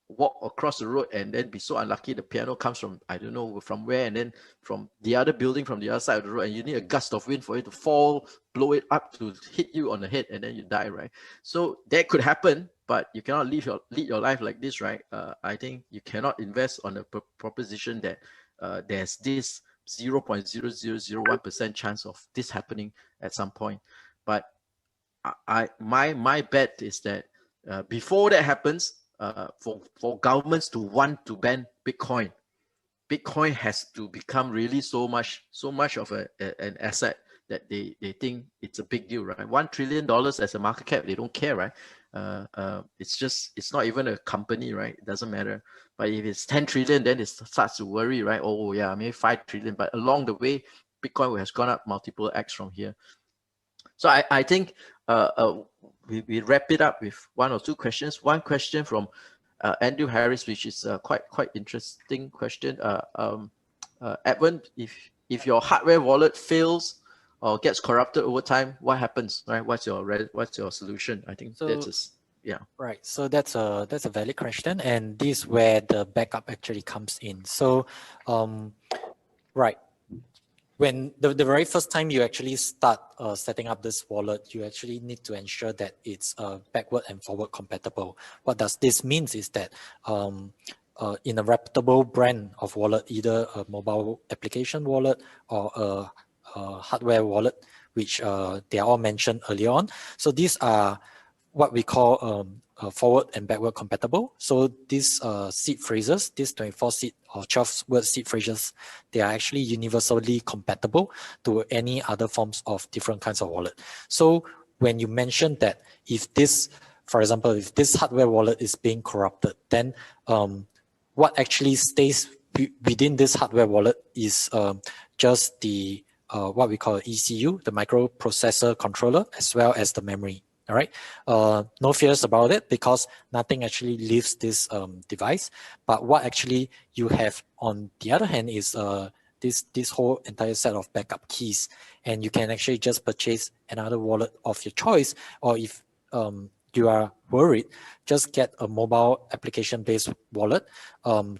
walk across the road and then be so unlucky the piano comes from, I don't know from where, and then from the other building from the other side of the road, and you need a gust of wind for it to fall, blow it up to hit you on the head, and then you die, right? So that could happen, but you cannot lead your life like this, right? I think you cannot invest on a proposition that there's this 0.0001% chance of this happening at some point. But my bet is that before that happens, for governments to want to ban Bitcoin, Bitcoin has to become really so much of an asset that they think it's a big deal, right? $1 trillion as a market cap, they don't care, right? It's not even a company, right? It doesn't matter. But if it's 10 trillion, then it starts to worry, right? Oh yeah, maybe 5 trillion. But along the way, Bitcoin has gone up multiple X from here. So I think we wrap it up with one or two questions. One question from Andrew Harris, which is quite interesting question. Edwin, if your hardware wallet fails or gets corrupted over time, what happens? Right? What's your solution? I think that's yeah. Right. So that's a valid question, and this is where the backup actually comes in. So, right. When the very first time you actually start setting up this wallet, you actually need to ensure that it's backward and forward compatible. What does this mean is that in a reputable brand of wallet, either a mobile application wallet or a hardware wallet, which they are all mentioned earlier on. So these are what we call forward and backward compatible. So these seed phrases, these 24 seed or 12 word seed phrases, they are actually universally compatible to any other forms of different kinds of wallet. So when you mention that if this, for example, if this hardware wallet is being corrupted, then what actually stays within this hardware wallet is just the what we call ECU, the microprocessor controller, as well as the memory. All right, no fears about it because nothing actually leaves this device. But what actually you have on the other hand is this whole entire set of backup keys, and you can actually just purchase another wallet of your choice, or if you are worried, just get a mobile application-based wallet.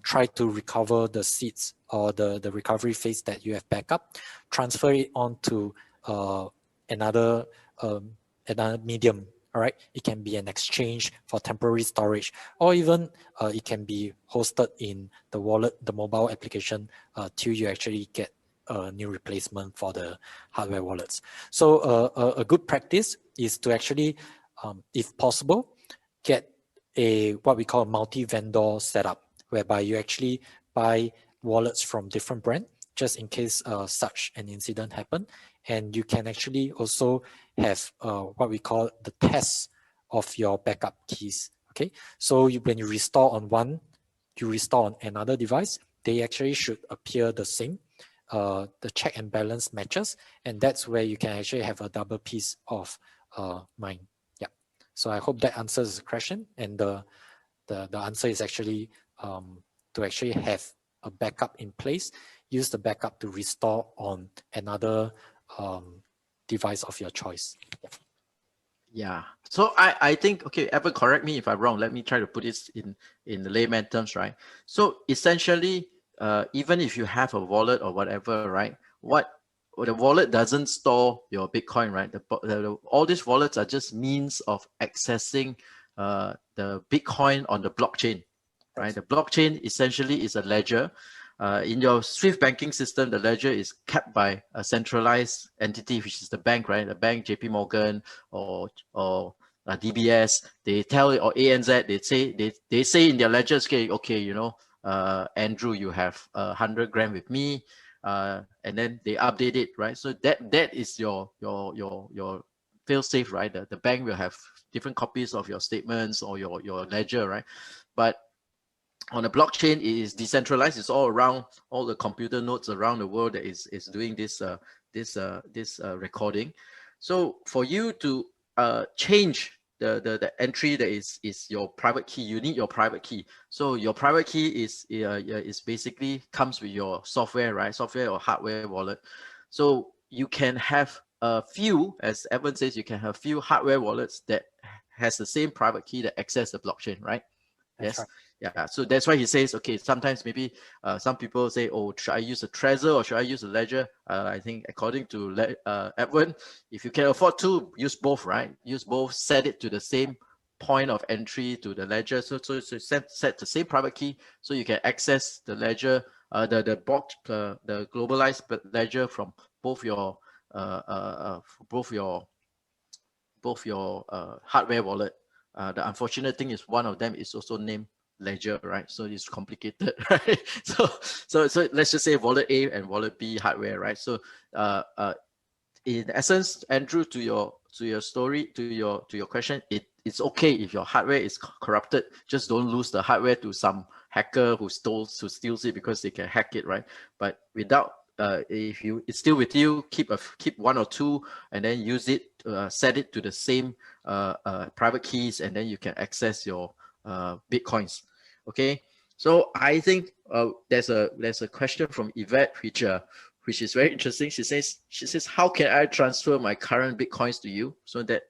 Try to recover the seeds or the recovery phase that you have backup, transfer it onto another medium. All right, it can be an exchange for temporary storage, or even it can be hosted in the wallet, the mobile application, till you actually get a new replacement for the hardware wallets. So a good practice is to actually, if possible, get a what we call a multi-vendor setup, whereby you actually buy wallets from different brands just in case such an incident happen. And you can actually also have what we call the test of your backup keys. Okay, so when you restore on one, you restore on another device, they actually should appear the same. The check and balance matches, and that's where you can actually have a double piece of mind. Yeah. So I hope that answers the question, and the answer is actually to actually have a backup in place. use the backup to restore on another device of your choice. Yeah. So I think, okay, Evan, correct me if I'm wrong. Let me try to put this in the layman terms, right? So essentially, even if you have a wallet or whatever, right? The wallet doesn't store your Bitcoin, right? All these wallets are just means of accessing the Bitcoin on the blockchain, right? The blockchain essentially is a ledger. In your Swift banking system, the ledger is kept by a centralized entity, which is the bank, right? The bank, JP Morgan or DBS. They tell it, or ANZ. They say in their ledgers, okay, you know, Andrew, you have 100 grand with me, and then they update it, right? So that is your fail safe, right? The bank will have different copies of your statements or your ledger, right? But on a blockchain, it is decentralized. It's all around, all the computer nodes around the world that is doing this recording. So for you to change the entry that is your private key, you need your private key. So your private key is basically comes with your software, right? Software or hardware wallet. So you can have a few, as Evan says, you can have few hardware wallets that has the same private key that access the blockchain, right? That's Yes. right. Yeah. So that's why he says, okay, sometimes maybe some people say, oh, should I use a Trezor or should I use a Ledger? I think according to Edwin, if you can afford to, use both, right? Use both, set it to the same point of entry to the Ledger. So set the same private key so you can access the Ledger, the globalized Ledger from both your hardware wallet. The unfortunate thing is one of them is also named Ledger, right? So it's complicated, right? So let's just say wallet A and wallet B hardware, right? So in essence, Andrew, to your story, to your question, it's okay if your hardware is corrupted. Just don't lose the hardware to some hacker who steals it because they can hack it, right? But without if it's still with you, keep one or two and then use it, set it to the same private keys, and then you can access your Bitcoins. Okay, so I think there's a question from Yvette which is very interesting. She says, how can I transfer my current Bitcoins to you? So that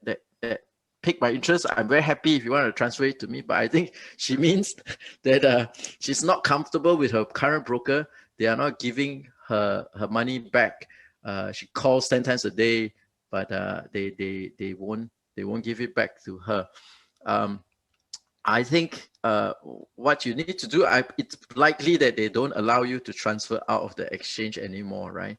piqued my interest. I'm very happy if you want to transfer it to me, but I think she means that she's not comfortable with her current broker. They are not giving her money back. She calls 10 times a day, but they won't give it back to her. I think what you need to do, it's likely that they don't allow you to transfer out of the exchange anymore, right?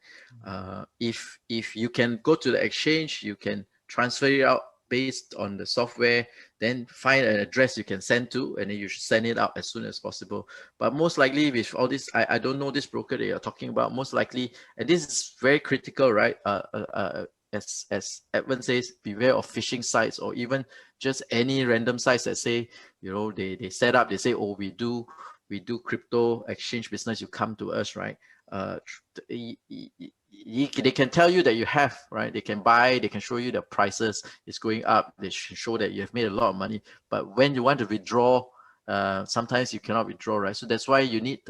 If you can go to the exchange, you can transfer it out based on the software, then find an address you can send to, and then you should send it out as soon as possible. But most likely with all this, I don't know this broker that you're talking about, most likely, and this is very critical, right? As Edwin says, beware of phishing sites or even just any random sites that say, you know, they set up, they say, oh, we do crypto exchange business, you come to us, right? They can tell you that you have, right? They can buy, they can show you the prices is going up, they show that you have made a lot of money, but when you want to withdraw, sometimes you cannot withdraw, right? So that's why you need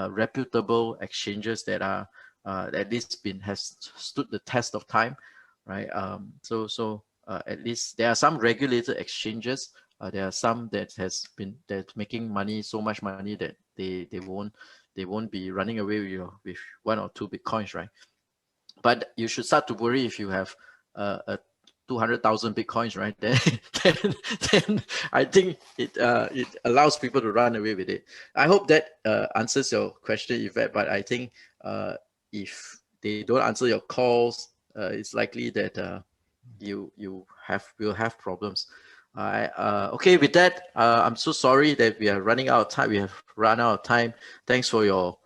reputable exchanges that are at least has stood the test of time, right? So at least there are some regulated exchanges. There are some that's making money, so much money that they won't be running away with 1 or 2 Bitcoins, right? But you should start to worry if you have a 200,000 Bitcoins, right? Then I think it allows people to run away with it. I hope that answers your question, Yvette. But I think if they don't answer your calls, it's likely that you will have problems. Okay, with that, I'm so sorry that we are running out of time. We have run out of time. Thanks for your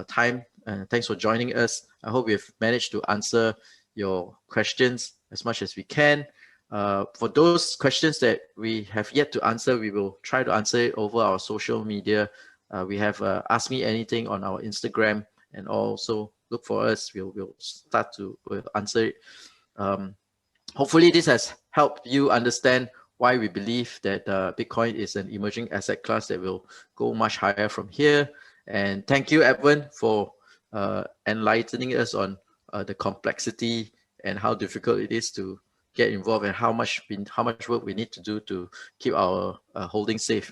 time and thanks for joining us. I hope we've managed to answer your questions as much as we can. For those questions that we have yet to answer, we will try to answer it over our social media. We have Ask Me Anything on our Instagram, and also look for us. We'll start to answer it. Hopefully this has helped you understand why we believe that Bitcoin is an emerging asset class that will go much higher from here. And thank you, Edwin, for enlightening us on the complexity and how difficult it is to get involved, and how much work we need to do to keep our holding safe,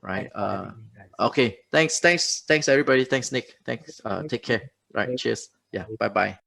right? Thanks for having me, guys. Okay, thanks everybody. Thanks Nick. Thanks. Take care. Right. Thanks. Cheers. Yeah. Bye bye.